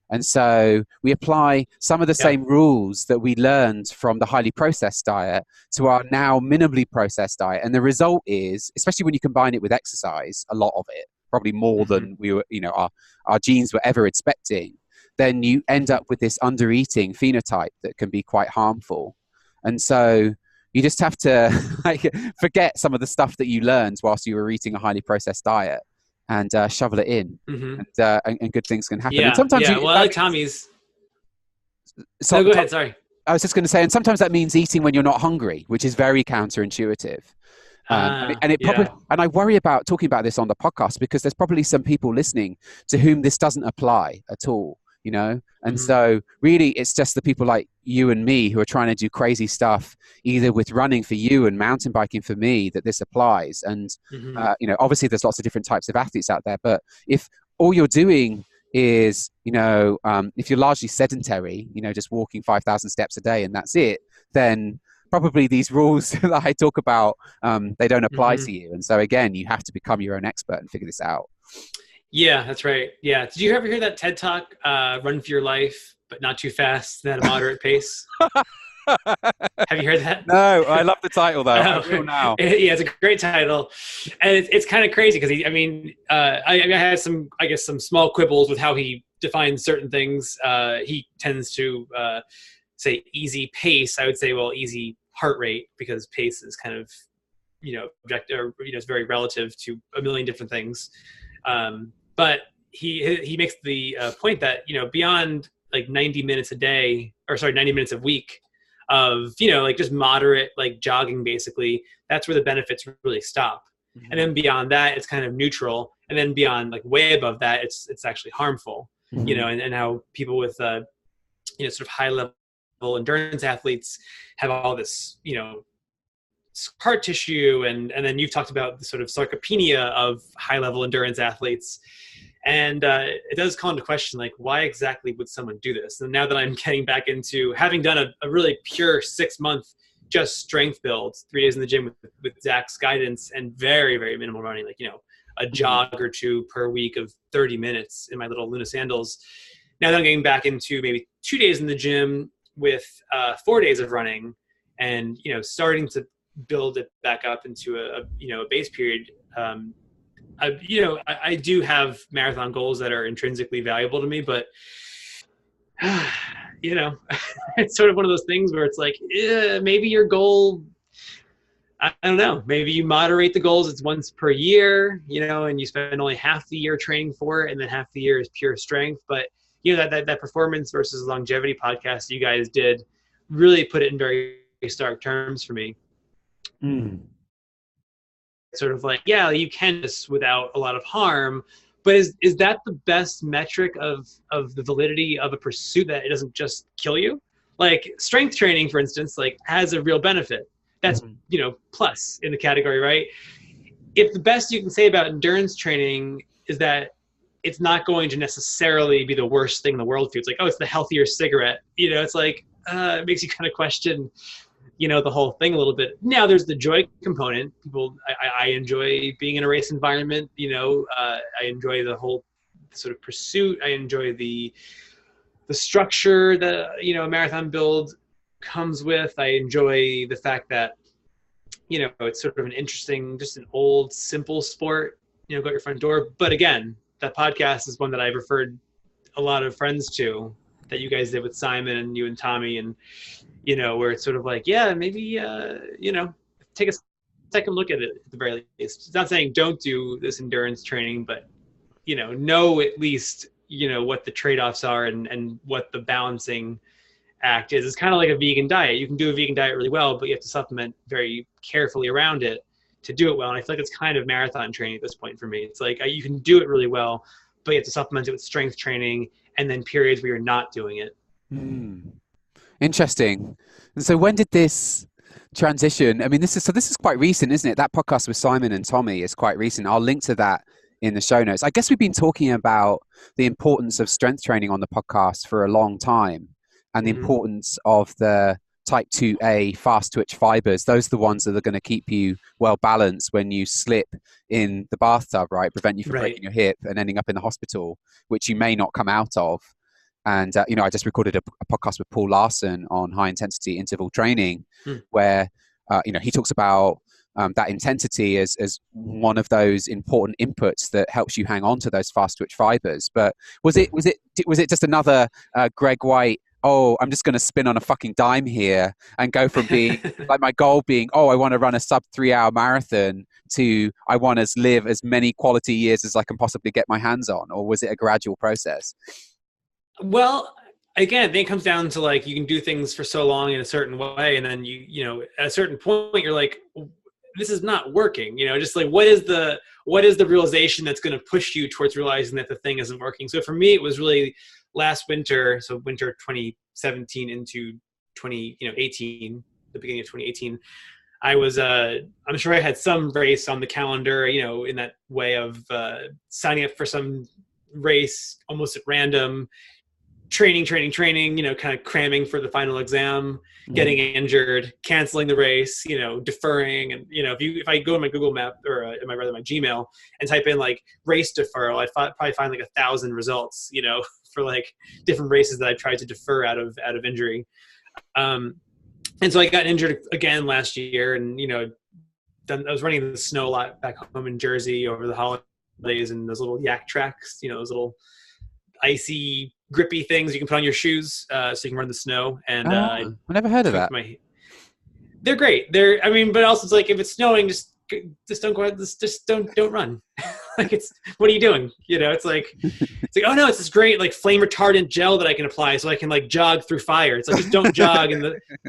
And so we apply some of the same rules that we learned from the highly processed diet to our now minimally processed diet. And the result is, especially when you combine it with exercise, a lot of it, probably more than we were, our genes were ever expecting, then you end up with this under-eating phenotype that can be quite harmful. And so you just have to forget some of the stuff that you learned whilst you were eating a highly processed diet and shovel it in, and good things can happen. And sometimes well, I like Tommy's. So go ahead. Sorry. I was just going to say, and sometimes that means eating when you're not hungry, which is very counterintuitive. And I worry about talking about this on the podcast because there's probably some people listening to whom this doesn't apply at all. And so really it's just the people like you and me who are trying to do crazy stuff, either with running for you and mountain biking for me, that this applies. And, obviously there's lots of different types of athletes out there, but if all you're doing is, if you're largely sedentary, just walking 5,000 steps a day and that's it, then probably these rules that I talk about, they don't apply to you. And so again, you have to become your own expert and figure this out. Yeah, that's right. Yeah. Did you ever hear that TED Talk, Run for Your Life, but not too fast, at a moderate pace? Have you heard that? No, I love the title though. I will now. Yeah, it's a great title. And it's kind of crazy because I had some small quibbles with how he defines certain things. He tends to say easy pace. I would say, well, easy heart rate, because pace is kind of, objective, or, it's very relative to a million different things. But he makes the point that, beyond like 90 minutes a day, 90 minutes a week of, just moderate, like jogging, basically, that's where the benefits really stop. And then beyond that, it's kind of neutral. And then beyond, like way above that, it's actually harmful, and how people with, sort of high level endurance athletes have all this, heart tissue. And then you've talked about the sort of sarcopenia of high level endurance athletes. And it does call into question, like, why exactly would someone do this? And now that I'm getting back into having done a really pure 6-month just strength build, 3 days in the gym with Zach's guidance and very, very minimal running, like, a jog or two per week of 30 minutes in my little Luna sandals. Now that I'm getting back into maybe 2 days in the gym with 4 days of running and, starting to build it back up into a base period. I do have marathon goals that are intrinsically valuable to me, but it's sort of one of those things where it's like, maybe your goal, I don't know, maybe you moderate the goals. It's once per year, and you spend only half the year training for it, and then half the year is pure strength. But that performance versus longevity podcast you guys did really put it in very stark terms for me. Sort of like, yeah, you can this without a lot of harm, but is that the best metric of the validity of a pursuit, that it doesn't just kill you? Like strength training, for instance, like has a real benefit. That's plus in the category, right? If the best you can say about endurance training is that it's not going to necessarily be the worst thing in the world for you. It's like, oh, it's the healthier cigarette. It's like it makes you kind of question the whole thing a little bit. Now there's the joy component. I enjoy being in a race environment. I enjoy the whole sort of pursuit. I enjoy the structure that a marathon build comes with. I enjoy the fact that it's sort of an interesting, just an old simple sport. Go out your front door. But again, that podcast is one that I've referred a lot of friends to, that you guys did with Simon and you and Tommy, and where it's sort of like, yeah, maybe take a second look at it at the very least. It's not saying don't do this endurance training, but know at least what the trade-offs are and what the balancing act is. It's kind of like a vegan diet. You can do a vegan diet really well, but you have to supplement very carefully around it to do it well. And I feel like it's kind of marathon training at this point for me. It's like you can do it really well, but you have to supplement it with strength training and then periods where you're not doing it. Interesting. And so when did this transition? I mean, this is quite recent, isn't it? That podcast with Simon and Tommy is quite recent. I'll link to that in the show notes. I guess we've been talking about the importance of strength training on the podcast for a long time, and the importance of the type 2A fast twitch fibers. Those are the ones that are going to keep you well balanced when you slip in the bathtub, right? Prevent you from breaking your hip and ending up in the hospital, which you may not come out of. And, I just recorded a podcast with Paul Larson on high intensity interval training, where, he talks about that intensity as one of those important inputs that helps you hang on to those fast twitch fibers. But was it just another Greg White, oh, I'm just going to spin on a fucking dime here and go from being like my goal being, oh, I want to run a sub 3-hour marathon, to I want to live as many quality years as I can possibly get my hands on? Or was it a gradual process? Well, again, I think it comes down to like, you can do things for so long in a certain way, and then at a certain point you're like, this is not working. Just like, what is the realization that's going to push you towards realizing that the thing isn't working? So for me, it was really last winter, so winter 2017 into 2018, the beginning of 2018. I was, I'm sure I had some race on the calendar, in that way of signing up for some race almost at random, training, kind of cramming for the final exam, getting injured, canceling the race, deferring. And, if I go to my Google Map or my Gmail and type in like race deferral, I'd probably find like 1,000 results, for like different races that I tried to defer out of injury. And so I got injured again last year, and, I was running in the snow a lot back home in Jersey over the holidays, and those little yak tracks, those little icy grippy things you can put on your shoes so you can run the snow. And I never heard of that. They're great. But also it's like, if it's snowing, just don't go out, just don't run. Like, what are you doing? It's like, oh no, it's this great like flame retardant gel that I can apply so I can like jog through fire. It's like, just don't jog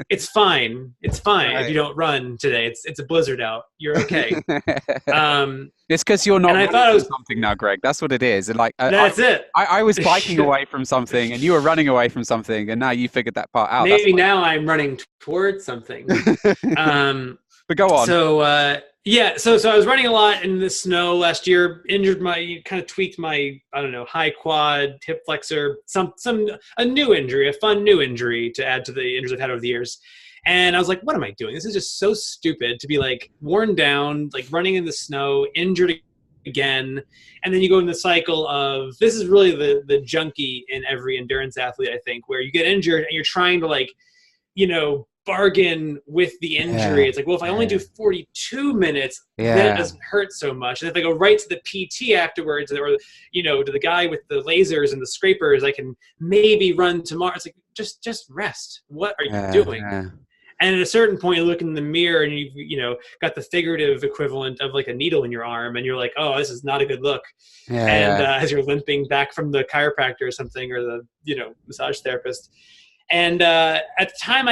it's fine. It's fine if you don't run today. It's a blizzard out. You're okay. It's because you're not. And I thought it was something now, Greg. That's what it is. And like, that's it. I was biking away from something, and you were running away from something, and now you figured that part out. Maybe now I'm running towards something. But go on. So so I was running a lot in the snow last year. Tweaked my high quad, hip flexor, a new injury, a fun new injury to add to the injuries I've had over the years. And I was like, what am I doing? This is just so stupid to be like worn down, like running in the snow, injured again. And then you go in the cycle of, this is really the junkie in every endurance athlete, I think, where you get injured and you're trying to like, bargain with the injury. It's like, well, if I only do 42 minutes, then it doesn't hurt so much. And if I go right to the PT afterwards, or, to the guy with the lasers and the scrapers, I can maybe run tomorrow. It's like, just rest. What are you doing? And at a certain point, you look in the mirror and you got the figurative equivalent of like a needle in your arm, and you're like, oh, this is not a good look. And Yeah. as you're limping back from the chiropractor or something, or the massage therapist. And at the time,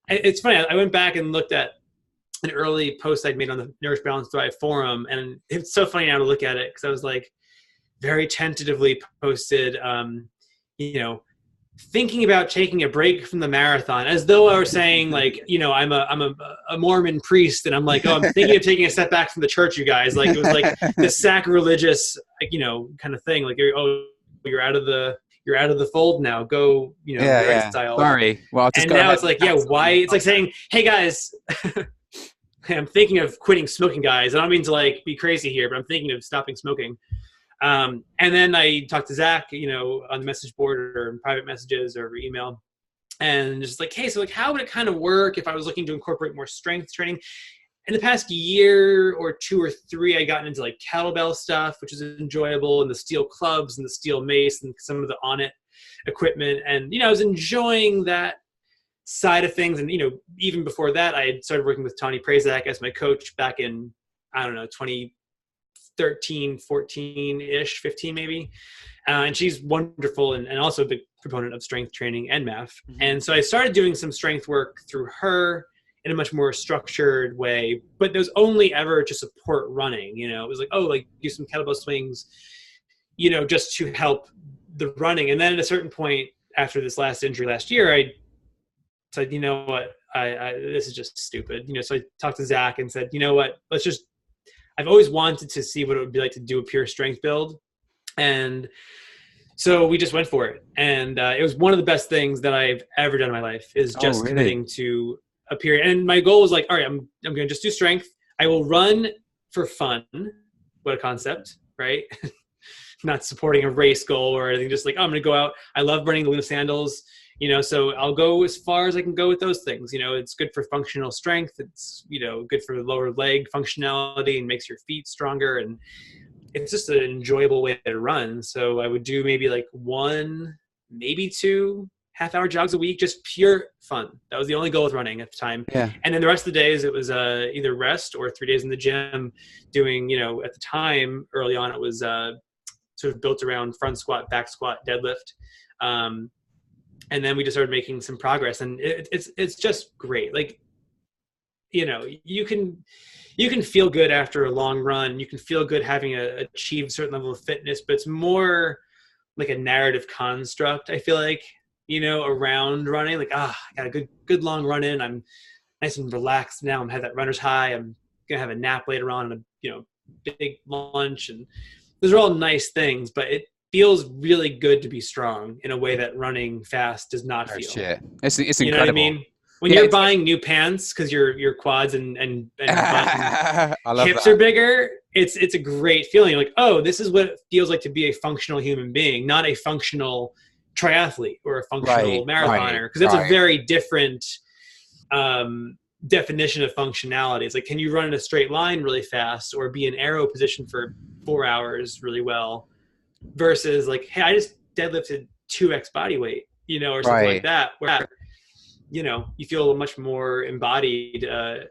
it's funny. I went back and looked at an early post I'd made on the Nourish Balance Thrive forum, and it's so funny now to look at it because I was like very tentatively posted, thinking about taking a break from the marathon, as though I was saying like, I'm a Mormon priest, and I'm like, oh, I'm thinking of taking a step back from the church, you guys. Like, it was like this sacrilegious, kind of thing. Like, you're out of the fold now. Go, exile. Sorry. Well, and now it's like, why? It's like saying, hey guys, I'm thinking of quitting smoking, guys. I don't mean to like be crazy here, but I'm thinking of stopping smoking. And then I talked to Zach, on the message board or in private messages or email, and just like, hey, so like, how would it kind of work if I was looking to incorporate more strength training? In the past year or 2 or 3, I gotten into like kettlebell stuff, which is enjoyable, and the steel clubs and the steel mace and some of the on it equipment. And, I was enjoying that side of things. And, even before that, I had started working with Tani Prazak as my coach back in, 2013, 14-ish, 15 maybe. And she's wonderful and also a big proponent of strength training and math. Mm-hmm. And so I started doing some strength work through her in a much more structured way, but there was only ever to support running. It was like, oh, like do some kettlebell swings, just to help the running. And then at a certain point after this last injury last year, I said, you know what, I this is just stupid. So I talked to Zach and said, you know what, I've always wanted to see what it would be like to do a pure strength build. And so we just went for it. And it was one of the best things that I've ever done in my life, is just committing to a period. And my goal was like, all right, I'm going to just do strength. I will run for fun. What a concept, right? Not supporting a race goal or anything, just like, oh, I'm going to go out. I love running the Luna sandals, so I'll go as far as I can go with those things. It's good for functional strength. It's, good for lower leg functionality and makes your feet stronger. And it's just an enjoyable way to run. So I would do maybe like 1, maybe 2 half-hour jogs a week, just pure fun. That was the only goal with running at the time. Yeah. And then the rest of the days, it was either rest or 3 days in the gym doing, at the time, early on, it was sort of built around front squat, back squat, deadlift. And then we just started making some progress, and it's just great. Like, you can feel good after a long run. You can feel good having achieved a certain level of fitness, but it's more like a narrative construct, I feel like, around running. Like, I got a good long run in. I'm nice and relaxed now. I'm had that runner's high. I'm going to have a nap later on and a, big lunch. And those are all nice things, but it feels really good to be strong in a way that running fast does not feel. Shit. It's incredible. You know what I mean? When you're buying new pants because your quads and hips are bigger, it's a great feeling. You're like, oh, this is what it feels like to be a functional human being, not a functional triathlete or a functional marathoner. Because it's a very different definition of functionality. It's like, can you run in a straight line really fast or be in arrow position for 4 hours really well? Versus like, hey, I just deadlifted 2x body weight, or something like that, where, you feel much more embodied or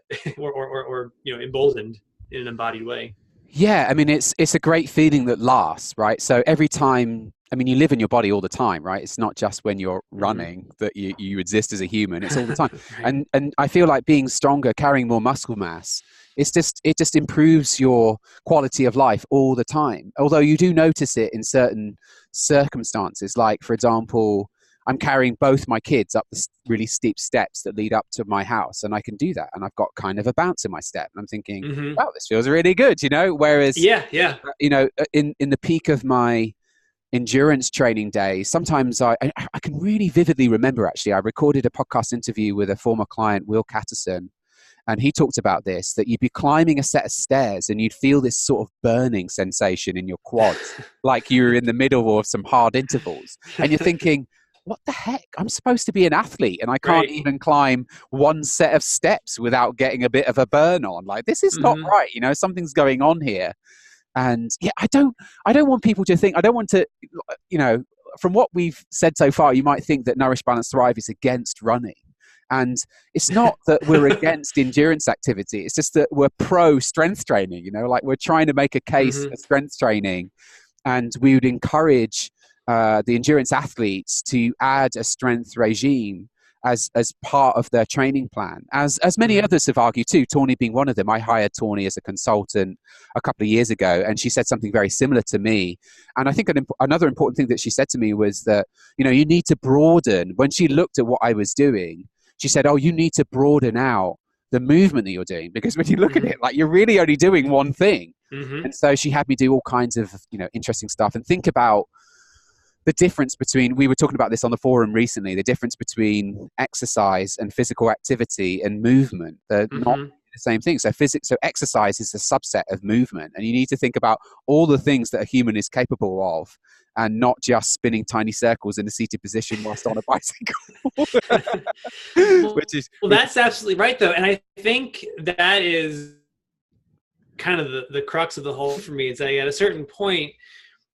emboldened in an embodied way. Yeah, I mean, it's a great feeling that lasts, right? So every time, I mean, you live in your body all the time, right? It's not just when you're running that you exist as a human. It's all the time. Right. And I feel like being stronger, carrying more muscle mass, it just improves your quality of life all the time. Although you do notice it in certain circumstances. Like, for example, I'm carrying both my kids up the really steep steps that lead up to my house, and I can do that. And I've got kind of a bounce in my step. And I'm thinking, wow, this feels really good, Whereas, in the peak of my endurance training days, sometimes I can really vividly remember, actually, I recorded a podcast interview with a former client, Will Catterson, and he talked about this, that you'd be climbing a set of stairs and you'd feel this sort of burning sensation in your quads, like you were in the middle of some hard intervals. And you're thinking, what the heck? I'm supposed to be an athlete and I can't even climb one set of steps without getting a bit of a burn on. Like, this is not right. Something's going on here. And yeah, I don't want people to think, I don't want to, from what we've said so far, you might think that Nourish Balance Thrive is against running. And it's not that we're against endurance activity. It's just that we're pro strength training, you know, like we're trying to make a case for strength training. And we would encourage the endurance athletes to add a strength regime as part of their training plan, as many others have argued too, Tawny being one of them. I hired Tawny as a consultant a couple of years ago, and she said something very similar to me. And I think another important thing that she said to me was that, you know, you need to broaden. When she looked at what I was doing, she said, oh, you need to broaden out the movement that you're doing, because when you look at it, like, you're really only doing one thing. And so she had me do all kinds of, you know, interesting stuff and think about the difference between, we were talking about this on the forum recently, the difference between exercise and physical activity and movement. They're not the same thing. So exercise is a subset of movement, and you need to think about all the things that a human is capable of, and not just spinning tiny circles in a seated position whilst on a bicycle. Well, that's absolutely right, though. And I think that is kind of the crux of the whole for me. Is that at a certain point,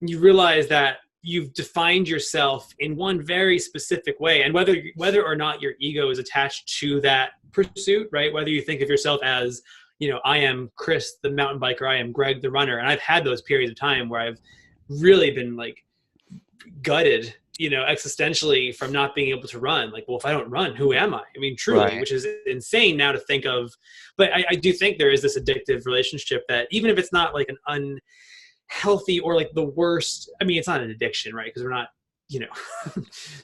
you realize that you've defined yourself in one very specific way, and whether or not your ego is attached to that pursuit, right? Whether you think of yourself as, you know, I am Chris the mountain biker, I am Greg the runner, and I've had those periods of time where I've really been like gutted, you know, existentially from not being able to run. Like, well, if I don't run, who am I? I mean, truly, Right. Which is insane now to think of. But I do think there is this addictive relationship that, even if it's not like an unhealthy or like the worst, I mean, it's not an addiction, right? Because we're not, you know,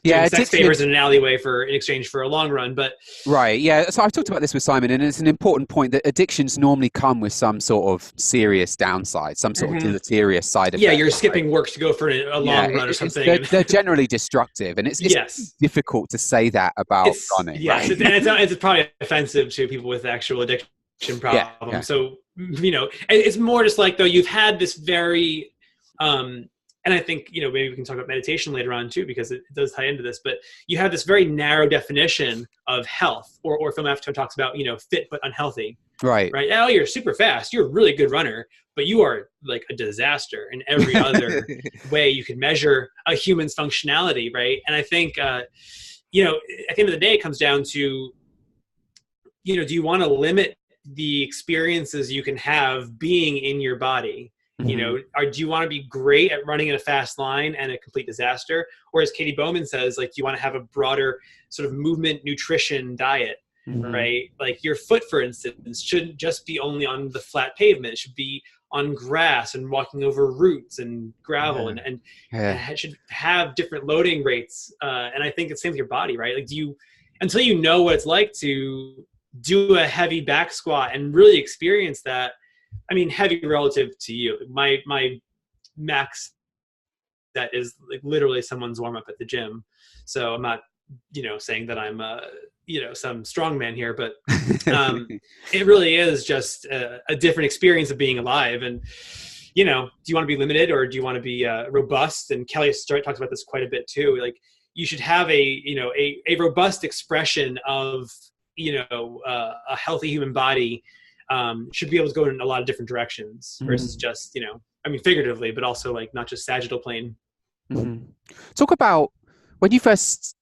doing sex favors in an alleyway in exchange for a long run. But right, yeah. So I've talked about this with Simon, and it's an important point that addictions normally come with some sort of serious downside, some sort of deleterious side effect. Yeah, you're skipping work to go for a long run or something. They're generally destructive, and it's difficult to say that about running. Yes, right? And it's probably offensive to people with actual addiction problems. Yeah. So, you know, it's more just like, though, you've had this very and I think, you know, maybe we can talk about meditation later on too, because it does tie into this, but you have this very narrow definition of health, or Phil Maffetone talks about, you know, fit but unhealthy. Right. Oh, you're super fast, you're a really good runner, but you are like a disaster in every other way you can measure a human's functionality, right? And I think, you know, at the end of the day, it comes down to, you know, do you want to limit the experiences you can have being in your body? You know, do you want to be great at running in a fast line and a complete disaster? Or as Katie Bowman says, like, do you want to have a broader sort of movement, nutrition diet, right? Like your foot, for instance, shouldn't just be only on the flat pavement. It should be on grass and walking over roots and gravel and it should have different loading rates. And I think it's the same with your body, right? Like, until you know what it's like to do a heavy back squat and really experience that. I mean, heavy relative to you. My max that is like literally someone's warm up at the gym. So I'm not, you know, saying that I'm you know, some strong man here, but it really is just a different experience of being alive. And, you know, do you want to be limited or do you want to be robust? And Kelly talks about this quite a bit too. Like, you should have a robust expression of, you know, a healthy human body. Should be able to go in a lot of different directions versus just, you know, I mean, figuratively, but also like not just sagittal plane. Talk about when you first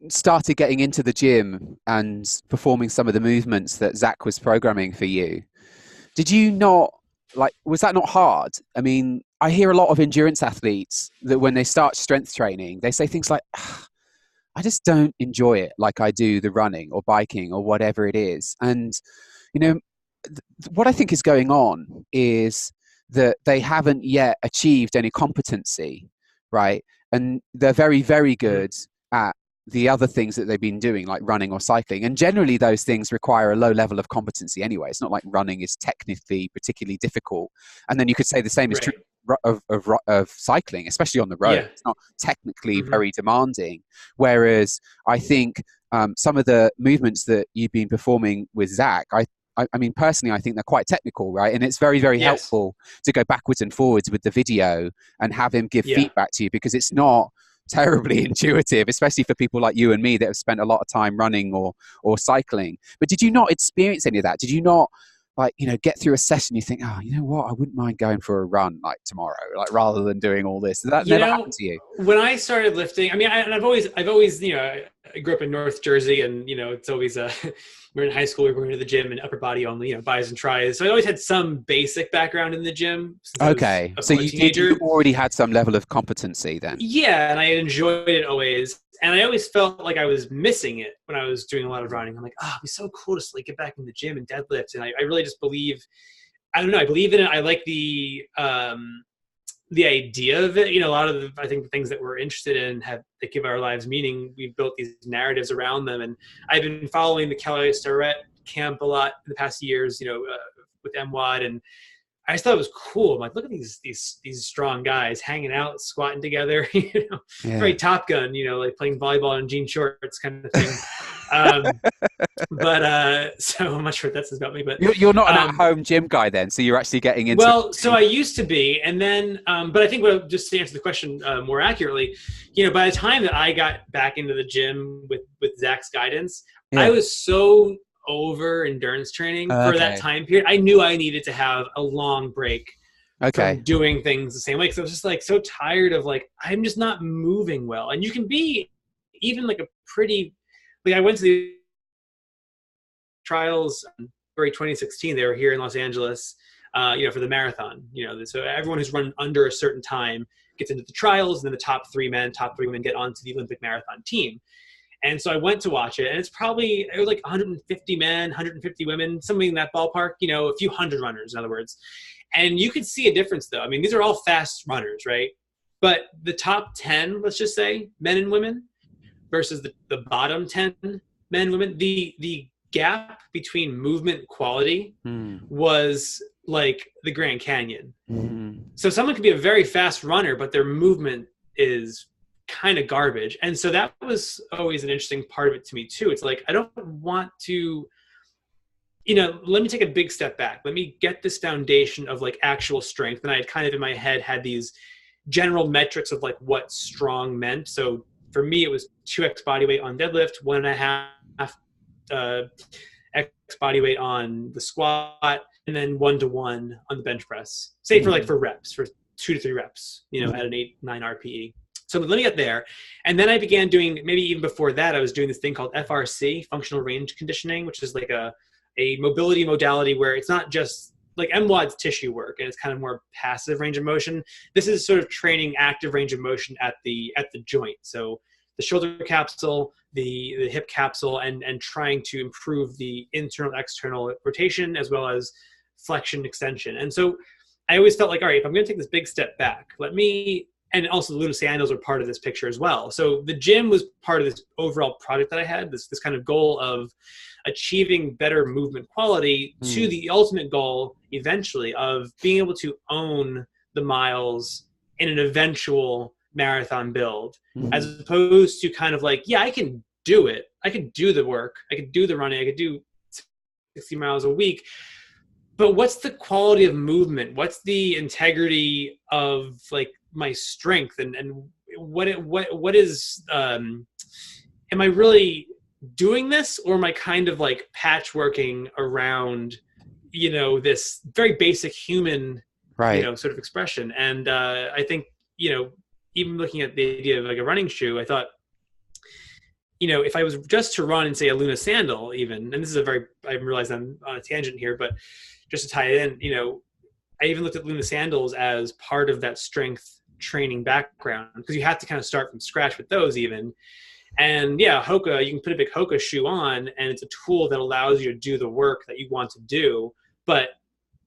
started getting into the gym and performing some of the movements that Zach was programming for you. Did you not, like, was that not hard? I mean, I hear a lot of endurance athletes that when they start strength training, they say things like, I just don't enjoy it like I do the running or biking or whatever it is. And, you know, what I think is going on is that they haven't yet achieved any competency, right? And they're very, very good at the other things that they've been doing, like running or cycling. And generally those things require a low level of competency anyway. It's not like running is technically particularly difficult. And then you could say the same is true of cycling, especially on the road. It's not technically very demanding. Whereas I think some of the movements that you've been performing with Zach, I mean, personally, I think they're quite technical, right? And it's very, very helpful to go backwards and forwards with the video and have him give feedback to you, because it's not terribly intuitive, especially for people like you and me that have spent a lot of time running or cycling. But did you not experience any of that? Did you not, like, you know, get through a session, you think, oh, you know what, I wouldn't mind going for a run like tomorrow, like, rather than doing all this? Did that never happen to you? When I started lifting, I mean, I've always, you know, I grew up in North Jersey, and it's always we're in high school, we were going to the gym, and upper body only, buys and tries. So I always had some basic background in the gym since I was Okay. So a you teenager. already had some level of competency then. Yeah, and I enjoyed it always. And I always felt like I was missing it when I was doing a lot of running. I'm like, oh, it'd be so cool to like get back in the gym and deadlift. And I really just believe, I don't know, I believe in it. I like the idea of it. A lot of I think the things that we're interested in that give our lives meaning. We've built these narratives around them. And I've been following the Kelly Starrett camp a lot in the past years, with MWAD, and I just thought it was cool. I'm like, look at these strong guys hanging out, squatting together, Yeah. very Top Gun, like playing volleyball in jean shorts kind of thing. So I'm not sure what that says about me, but You're not an at-home gym guy then, so you're actually getting into. Well, so I used to be, and then, but I think just to answer the question more accurately, by the time that I got back into the gym with Zach's guidance, I was so over endurance training for that time period. I knew I needed to have a long break from doing things the same way. Cause I was just like so tired of like, I'm just not moving well. And you can be even like a pretty, like I went to the trials in February 2016. They were here in Los Angeles, for the marathon, so everyone who's run under a certain time gets into the trials, and then the top 3 men, top 3 women get onto the Olympic marathon team. And so I went to watch it, and it was like 150 men, 150 women, something in that ballpark, a few hundred runners, in other words. And you could see a difference, though. I mean, these are all fast runners, right? But the top 10, let's just say, men and women, versus the bottom 10 men and women, the gap between movement quality was like the Grand Canyon. So someone could be a very fast runner, but their movement is kind of garbage. And so that was always an interesting part of it to me too. It's like, I don't want to, let me take a big step back. Let me get this foundation of like actual strength. And I had kind of in my head had these general metrics of like what strong meant. So for me, it was 2x body weight on deadlift, 1.5 x body weight on the squat, and then 1-to-1 on the bench press. Say for reps, for 2 to 3 reps, at an 8-9 RPE. So let me get there. And then I began doing, maybe even before that, I was doing this thing called FRC, functional range conditioning, which is like a mobility modality where it's not just like MWAD's tissue work, and it's kind of more passive range of motion. This is sort of training active range of motion at the joint. So the shoulder capsule, the hip capsule, and trying to improve the internal, external rotation, as well as flexion, extension. And so I always felt like, all right, if I'm going to take this big step back, and also the Luna sandals are part of this picture as well. So the gym was part of this overall project that I had, this kind of goal of achieving better movement quality to the ultimate goal eventually of being able to own the miles in an eventual marathon build, as opposed to kind of like, yeah, I can do it. I could do the work. I could do the running. I could do 60 miles a week. But what's the quality of movement? What's the integrity of like my strength? And what is, am I really doing this, or am I kind of like patchworking around, this very basic human, sort of expression? And I think, even looking at the idea of like a running shoe, I thought, if I was just to run in, say, a Luna sandal even, and this is I realize I'm on a tangent here, but just to tie it in, I even looked at Luna sandals as part of that strength training background, because you have to kind of start from scratch with those even. And yeah, Hoka, you can put a big Hoka shoe on, and it's a tool that allows you to do the work that you want to do. But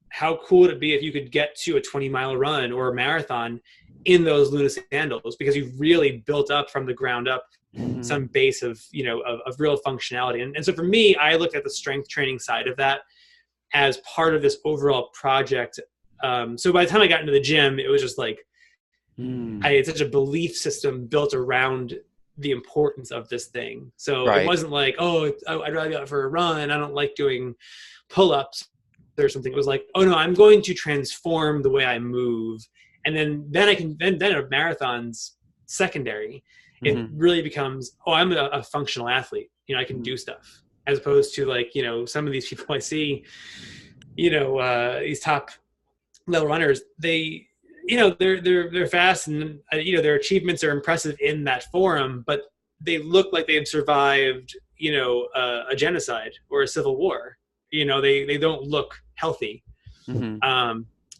how cool would it be if you could get to a 20-mile run or a marathon in those Luna sandals, because you've really built up from the ground up some base of, of real functionality. And so for me, I looked at the strength training side of that as part of this overall project. So by the time I got into the gym, it was just like, I had such a belief system built around the importance of this thing. So it wasn't like, oh, I'd rather go out for a run. I don't like doing pull-ups or something. It was like, oh no, I'm going to transform the way I move. And then I can, then a marathon's secondary. It really becomes, oh, I'm a functional athlete. I can do stuff, as opposed to like, some of these people I see, these top level runners, they, they're fast, and their achievements are impressive in that forum, but they look like they've survived, a genocide or a civil war. They don't look healthy. Hmm.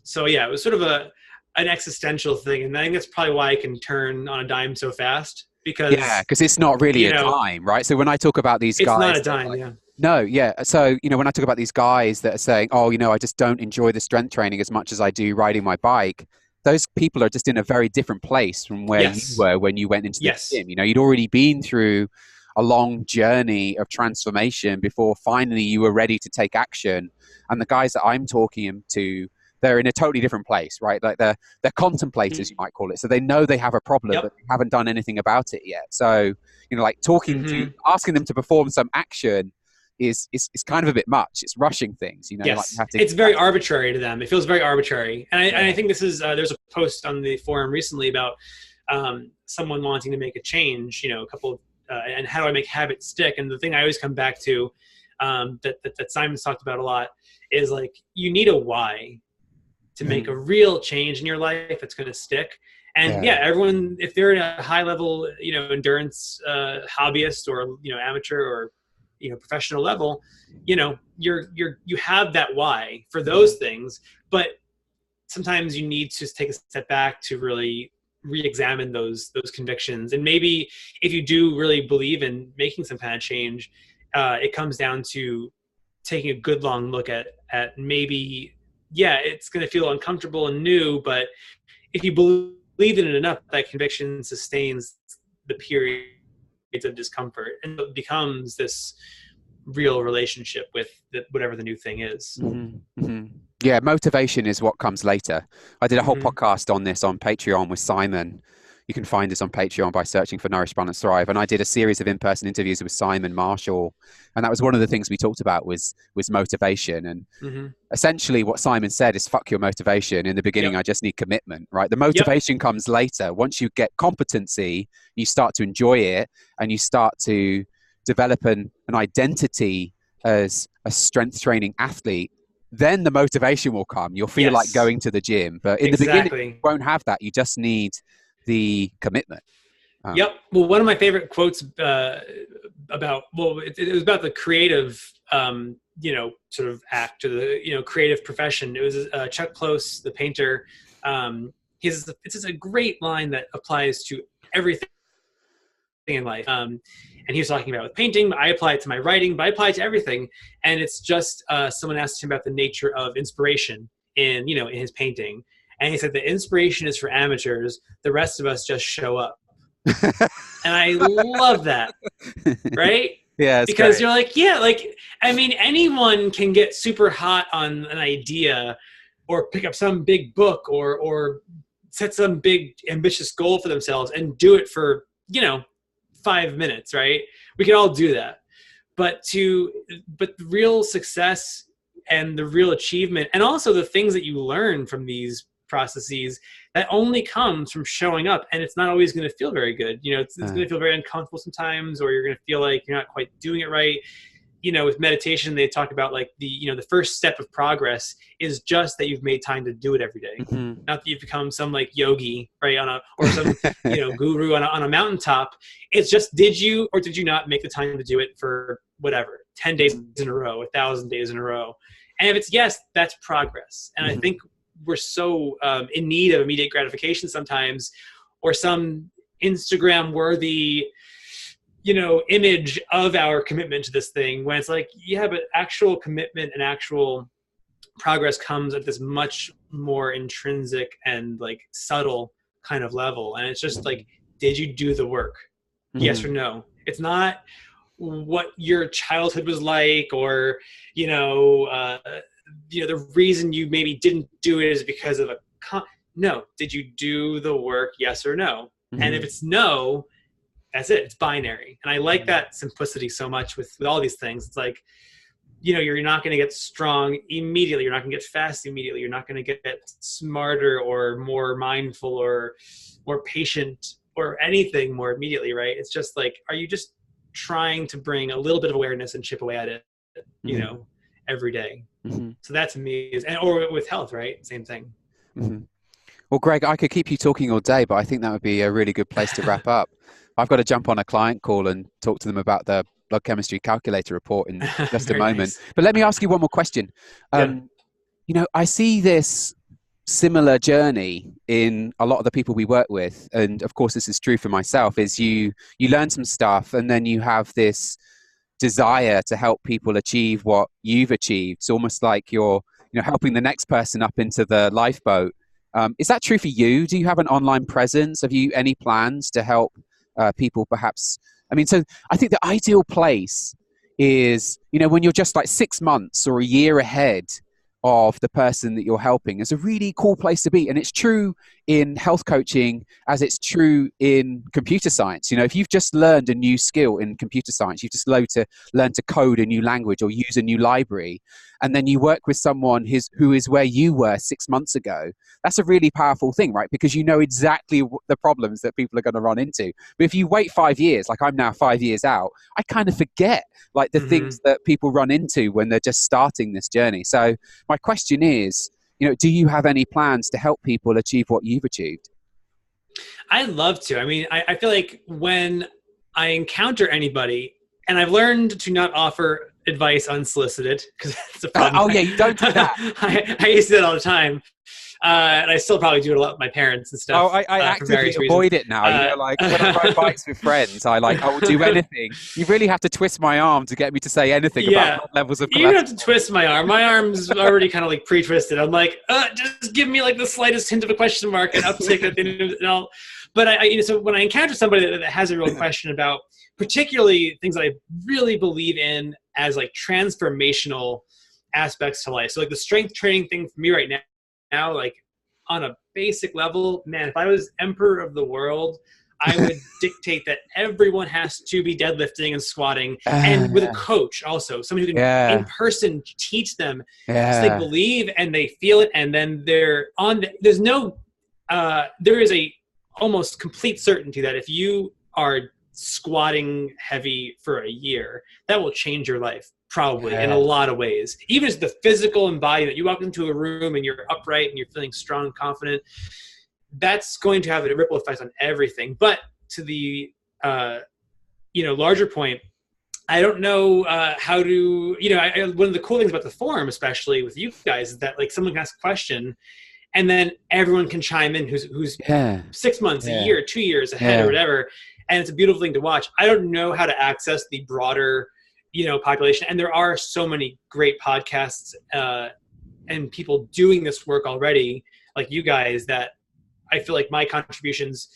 So yeah, it was sort of an existential thing, and I think that's probably why I can turn on a dime so fast, Yeah, because because it's not really a dime, right? So when I talk about these it's not guys, a dime. Yeah. no, yeah. So, when I talk about these guys that are saying, oh, I just don't enjoy the strength training as much as I do riding my bike, those people are just in a very different place from where you Yes. were when you went into the Yes. gym. You'd already been through a long journey of transformation before finally you were ready to take action. And the guys that I'm talking to, they're in a totally different place, right? Like they're contemplators, you might call it. So they know they have a problem, but Yep. they haven't done anything about it yet. So, like Hmm. asking them to perform some action is kind of a bit much. It's rushing things, like you Yes, have to. it's very arbitrary to them. It feels very arbitrary, and I Yeah. think this is there's a post on the forum recently about someone wanting to make a change. A couple, and how do I make habits stick? And the thing I always come back to, that Simon's talked about a lot, is like you need a why to make a real change in your life that's going to stick. And Yeah. yeah, everyone, if they're at a high level, endurance hobbyist, or amateur, or professional level, you have that why for those things. But sometimes you need to take a step back to really re-examine those convictions. And maybe if you do really believe in making some kind of change, it comes down to taking a good long look at maybe, yeah, it's going to feel uncomfortable and new, but if you believe in it enough, that conviction sustains the periods of discomfort, and it becomes this real relationship with whatever the new thing is. Mm-hmm. Mm-hmm. Yeah, motivation is what comes later. I did a whole Mm-hmm. podcast on this on Patreon with Simon. You can find us on Patreon by searching for Nourish Balance Thrive. And I did a series of in-person interviews with Simon Marshall, and that was one of the things we talked about was motivation. And Mm-hmm. essentially, what Simon said is, "Fuck your motivation. In the beginning, Yep. I just need commitment." Right? The Yep. motivation comes later. Once you get competency, you start to enjoy it, and you start to develop an identity as a strength training athlete. Then the motivation will come. You'll feel like Yes. going to the gym, but in the beginning, you Exactly. won't have that. You just need the commitment. Yep. Well, one of my favorite quotes about, well, it was about the creative, sort of act, or the, creative profession. It was Chuck Close, the painter. It's just a great line that applies to everything in life. And he was talking about with painting, I apply it to my writing, but I apply it to everything. And it's just, someone asked him about the nature of inspiration in his painting. And he said the inspiration is for amateurs. The rest of us just show up. And I love that, right? Yeah, Because great. you're like, yeah, like, I mean, anyone can get super hot on an idea, or pick up some big book, or set some big ambitious goal for themselves and do it for, 5 minutes, right? We can all do that. But the real success and the real achievement, and also the things that you learn from these processes, that only comes from showing up. And it's not always going to feel very good. It's going to feel very uncomfortable sometimes, or you're going to feel like you're not quite doing it right. With meditation, they talk about like the first step of progress is just that you've made time to do it every day. Mm-hmm. Not that you've become some like yogi, right? Or some, guru on a mountaintop. It's just, did you or did you not make the time to do it for whatever, 10 days in a row, 1,000 days in a row? And if it's yes, that's progress. And I think we're so in need of immediate gratification sometimes, or some Instagram worthy, image of our commitment to this thing, when it's like, yeah, but actual commitment and actual progress comes at this much more intrinsic and like subtle kind of level. And it's just like, did you do the work? Mm-hmm. Yes or no? It's not what your childhood was like, or the reason you maybe didn't do it is because of no. Did you do the work? Yes or no? Mm-hmm. And if it's no, that's it. It's binary. And I like that simplicity so much with all these things. It's like, you're not going to get strong immediately. You're not going to get fast immediately. You're not going to get smarter or more mindful or more patient or anything more immediately, right? It's just like, are you just trying to bring a little bit of awareness and chip away at it, every day? Mm-hmm. So that to me is, or with health, right? Same thing. Mm-hmm. Well, Greg, I could keep you talking all day, but I think that would be a really good place to wrap up. I've got to jump on a client call and talk to them about the blood chemistry calculator report in just a Very moment. nice. But let me ask you one more question. Yeah. I see this similar journey in a lot of the people we work with, and of course this is true for myself, is you learn some stuff and then you have this desire to help people achieve what you've achieved. It's almost like you're helping the next person up into the lifeboat. Is that true for you? Do you have an online presence? Have you any plans to help people perhaps? So I think the ideal place is, when you're just like 6 months or a year ahead of the person that you're helping. Is a really cool place to be. And it's true in health coaching as it's true in computer science. If you've just learned a new skill in computer science, you've just learned to code a new language or use a new library, and then you work with someone who is where you were 6 months ago. That's a really powerful thing, right? Because you know exactly the problems that people are going to run into. But if you wait 5 years, like I'm now 5 years out, I kind of forget like the things that people run into when they're just starting this journey. So my question is, do you have any plans to help people achieve what you've achieved? I'd love to. I feel like when I encounter anybody, and I've learned to not offer advice unsolicited, because that's a problem. Oh yeah, you don't do that. I used to do that all the time. And I still probably do it a lot with my parents and stuff. Oh, I actively avoid it now. Like when I ride bikes with friends, I will do anything. You really have to twist my arm to get me to say anything about levels of cholesterol. You don't have to twist my arm. My arm's already kind of like pre-twisted. I'm like, just give me like the slightest hint of a question mark and uptick at the end of it. But so when I encounter somebody that has a real question about particularly things that I really believe in as like transformational aspects to life. So like the strength training thing for me right now, like on a basic level, man, if I was emperor of the world, I would dictate that everyone has to be deadlifting and squatting, and with a coach also, somebody who can in person teach them so they believe and they feel it, and then there is a almost complete certainty that if you are squatting heavy for a year, that will change your life. Probably in a lot of ways. Even as the physical embodiment, you walk into a room and you're upright and you're feeling strong and confident, that's going to have a ripple effect on everything. But to the larger point, I don't know how to, one of the cool things about the forum, especially with you guys, is that like someone can ask a question and then everyone can chime in who's 6 months, a year, 2 years ahead or whatever. And it's a beautiful thing to watch. I don't know how to access the broader population. And there are so many great podcasts and people doing this work already, like you guys, that I feel like my contributions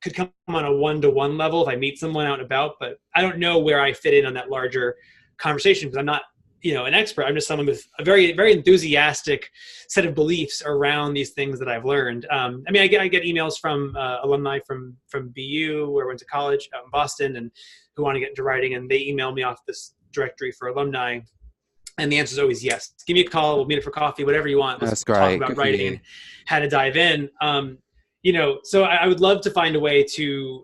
could come on a one-to-one level if I meet someone out and about, but I don't know where I fit in on that larger conversation because I'm not, an expert. I'm just someone with a very, very enthusiastic set of beliefs around these things that I've learned. I get emails from alumni from BU where I went to college out in Boston and who want to get into writing, and they email me off this directory for alumni. And the answer is always yes. Give me a call. We'll meet up for coffee, whatever you want. Let's talk about writing and how to dive in. So I would love to find a way to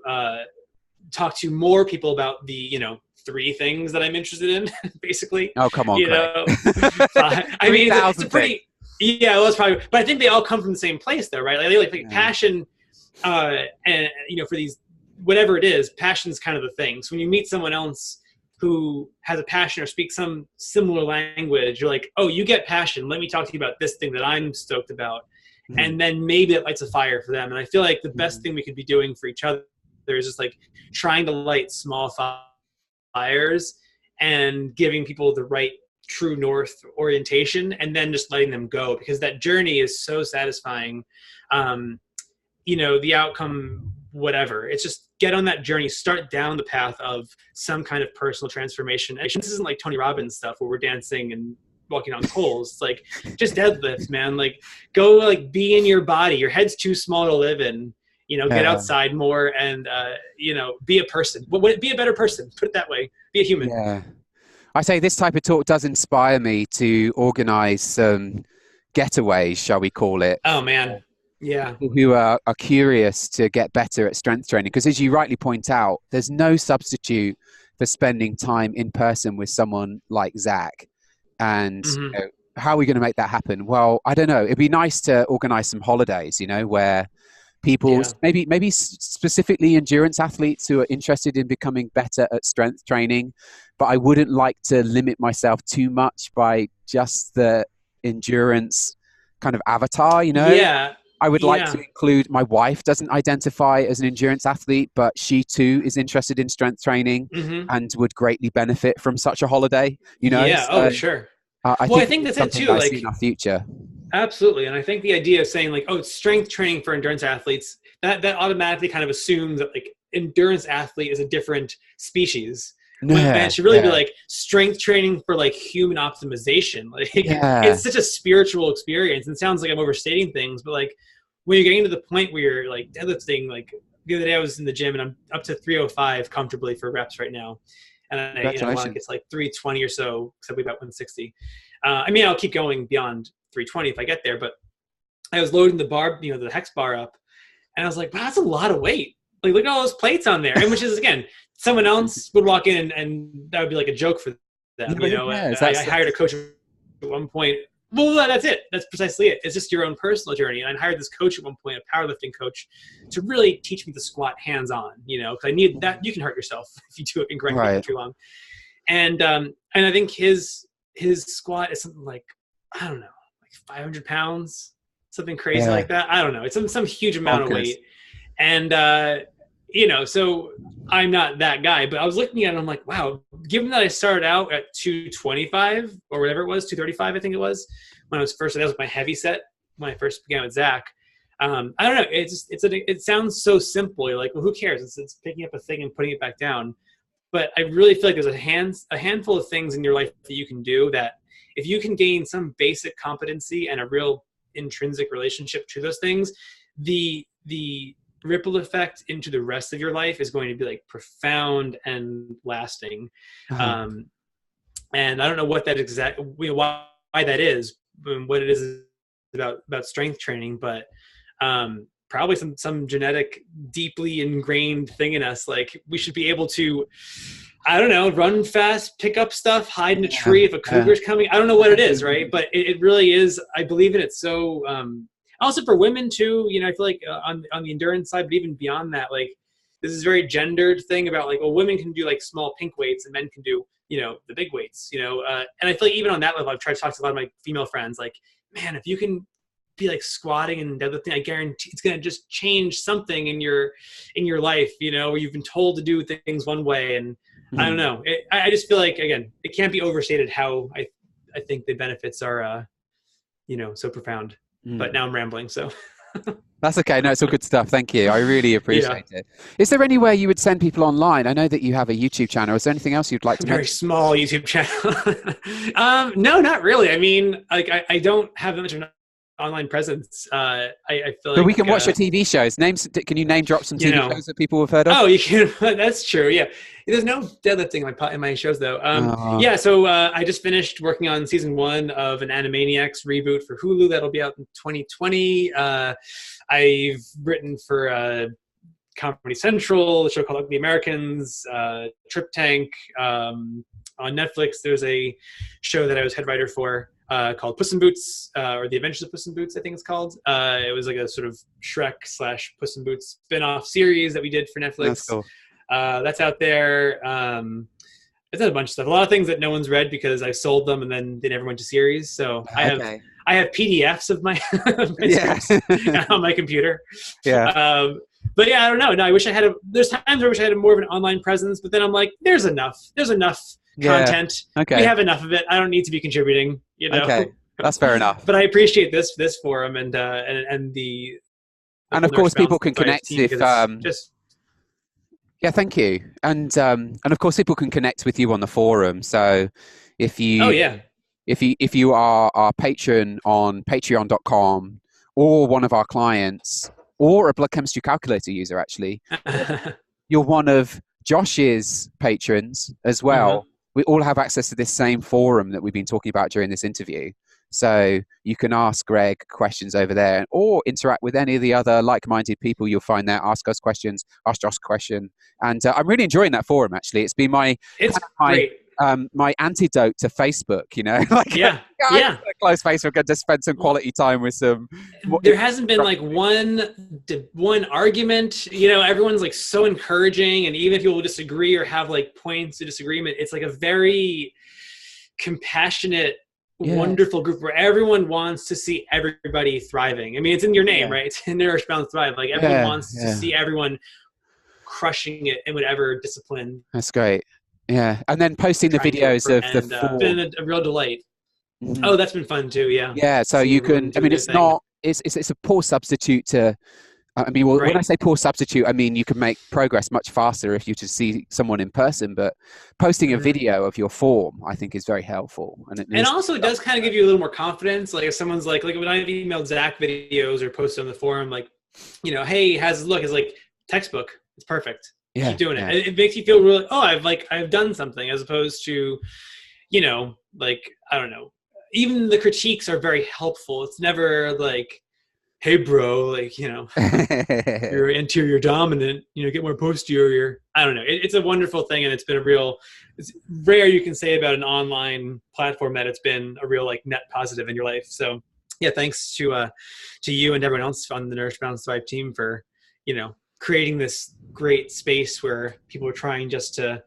talk to more people about the, 3 things that I'm interested in, basically. Oh, come on, it's a pretty, well, it's probably, but I think they all come from the same place though, right? Like passion, and, for these, whatever it is, passion's kind of the thing. So when you meet someone else who has a passion or speaks some similar language, you're like, oh, you get passion. Let me talk to you about this thing that I'm stoked about. Mm-hmm. And then maybe it lights a fire for them. And I feel like the best thing we could be doing for each other is just like trying to light small fires and giving people the right true north orientation and then just letting them go, because that journey is so satisfying. The outcome, whatever, it's just get on that journey, start down the path of some kind of personal transformation. This isn't like Tony Robbins stuff where we're dancing and walking on coals. It's like just deadlifts, man. Like go like be in your body. Your head's too small to live in. Get outside more and be a person. Be a better person. Put it that way. Be a human. Yeah. I say this type of talk does inspire me to organize some getaways, shall we call it? Oh man. Yeah. People who are curious to get better at strength training. Because as you rightly point out, there's no substitute for spending time in person with someone like Zach. And how are we going to make that happen? Well, I don't know. It'd be nice to organize some holidays, where people, Yeah. maybe specifically endurance athletes who are interested in becoming better at strength training, but I wouldn't like to limit myself too much by just the endurance kind of avatar, you know. Yeah. I would like to Yeah. include, my wife doesn't identify as an endurance athlete, but she too is interested in strength training Hmm. and would greatly benefit from such a holiday, you know. Yeah. Oh, So sure. I Well, I think think it's that's it something too. that I see in Like, our future. absolutely. And I think the idea of saying like, oh, it's strength training for endurance athletes, that automatically kind of assumes that like endurance athlete is a different species. When it Yeah, should really be yeah, like strength training for like human optimization. Like yeah. it's such a spiritual experience. And it sounds like I'm overstating things, but like when you're getting to the point where you're like deadlifting, like the other day I was in the gym and I'm up to 305 comfortably for reps right now. And I want to get Congratulations. to like 320 or so, because I'll be about 160. I mean, I'll keep going beyond 320 if I get there, but I was loading the bar, the hex bar up, and I was like, wow, that's a lot of weight. Like, look at all those plates on there. And which is, again, someone else would walk in and that would be like a joke for Yeah, them. but who cares? I hired a coach at one point. Well, that's it. That's precisely it. It's just your own personal journey. And I hired this coach at one point, a powerlifting coach, to really teach me to squat hands-on, because I needed that. You can hurt yourself if you do it incorrectly for Right. too long. And I think his squat is something like, I don't know, like 500 pounds, something crazy Yeah. like that. I don't know. It's some huge amount of Bonkers. weight. And, so I'm not that guy, but I was looking at it and I'm like, wow, given that I started out at 225 or whatever it was, 235, I think it was, when I was first, that was my heavy set when I first began with Zach. I don't know. It sounds so simple. You're like, well, who cares? It's picking up a thing and putting it back down. But I really feel like there's a handful of things in your life that you can do that if you can gain some basic competency and a real intrinsic relationship to those things, the ripple effect into the rest of your life is going to be like profound and lasting. Uh-huh. And I don't know what that why that is, what it is about strength training, but probably some genetic, deeply ingrained thing in us. Like we should be able to, I don't know, run fast, pick up stuff, hide in a tree if a cougar's coming. I don't know what it is, right? But it really is. I believe in it. So also for women too, I feel like on the endurance side, but even beyond that, like this is very gendered thing about like, well, women can do like small pink weights and men can do, the big weights, and I feel like even on that level, I've tried to talk to a lot of my female friends, like, man, if you can be like squatting and deadlifting, I guarantee it's going to just change something in your life, where you've been told to do things one way. And I don't know. I just feel like, again, it can't be overstated how I think the benefits are, so profound. But now I'm rambling, so. That's okay. No, it's all good stuff. Thank you. I really appreciate it. Is there anywhere you would send people online? I know that you have a YouTube channel. Is there anything else you'd like to Very mention? small YouTube channel. No, not really. I mean, like I don't have that much of an online presence. I feel like. But we can watch your TV shows. Can you name drop some TV shows that people have heard of? Oh, you can. That's true. Yeah. There's no deadlifting in my shows though. Yeah. So I just finished working on season 1 of an Animaniacs reboot for Hulu that'll be out in 2020. I've written for Comedy Central, a show called Ugly Americans, Trip Tank. On Netflix, there's a show that I was head writer for called Puss in Boots, or The Adventures of Puss in Boots, I think it's called. It was like a sort of Shrek / Puss in Boots spin-off series that we did for Netflix. That's cool. That's out there. It's a bunch of stuff. A lot of things that no one's read because I sold them and then they never went to series. So I have PDFs of my, scripts on my computer. Yeah. But yeah, I don't know. No, I wish I had there's times where I wish I had more of an online presence, but then I'm like, there's enough content. Okay. We have enough of it. I don't need to be contributing, Okay. That's fair enough. But I appreciate this forum and the of course people can connect if yeah, thank you. And of course people can connect with you on the forum. So if you if you are our patron on patreon.com or one of our clients or a blood chemistry calculator user, actually, you're one of Josh's patrons as well. We all have access to this same forum that we've been talking about during this interview. So you can ask Greg questions over there or interact with any of the other like-minded people you'll find there. Ask us questions, ask Josh a question. And I'm really enjoying that forum, actually. It's been my my antidote to Facebook, like Yeah. I Yeah. close Facebook and just spend some quality time with some. There hasn't been like one argument, everyone's like so encouraging. And even if people disagree or have like points of disagreement, it's like a very compassionate, wonderful group where everyone wants to see everybody thriving. I mean, it's in your name, right? It's in Nourish Balance Thrive. Like everyone wants to see everyone crushing it in whatever discipline. That's great. Yeah. And then posting the videos of the four. It's been a real delight. Mm-hmm. Oh, that's been fun too. Yeah. Yeah. So you can, it's not, it's a poor substitute to, when I say poor substitute, I mean, you can make progress much faster if you just see someone in person, but posting a video of your form, I think is very helpful. And also it does kind of give you a little more confidence. Like if someone's like when I've emailed Zach videos or posted on the forum, like, hey, how's it look? It's like textbook. It's perfect. Keep doing it. It makes you feel really, I've done something, as opposed to, like, I don't know. Even the critiques are very helpful. It's never like, hey bro, like, you're anterior dominant, get more posterior. I don't know. It's a wonderful thing. And it's rare you can say about an online platform that it's been a real like net positive in your life. So yeah, thanks to you and everyone else on the Nourish Balance Thrive team for, creating this great space where people are trying just to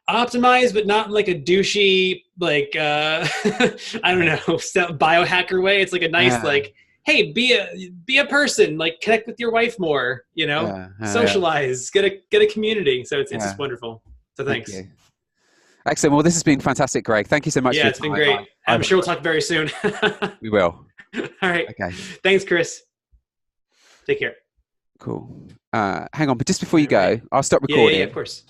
optimize, but not like a douchey, like, I don't know, biohacker way. It's like a nice, like, hey, be a person, like connect with your wife more, socialize, get a community. So it's just wonderful. So thanks. Thank you. Excellent. Well, this has been fantastic, Greg. Thank you so much. Yeah, it's been great. I'm sure we'll talk very soon. We will. All right. Okay. Thanks, Chris. Take care. Cool. Hang on, but just before you go, I'll stop recording. Yeah, of course.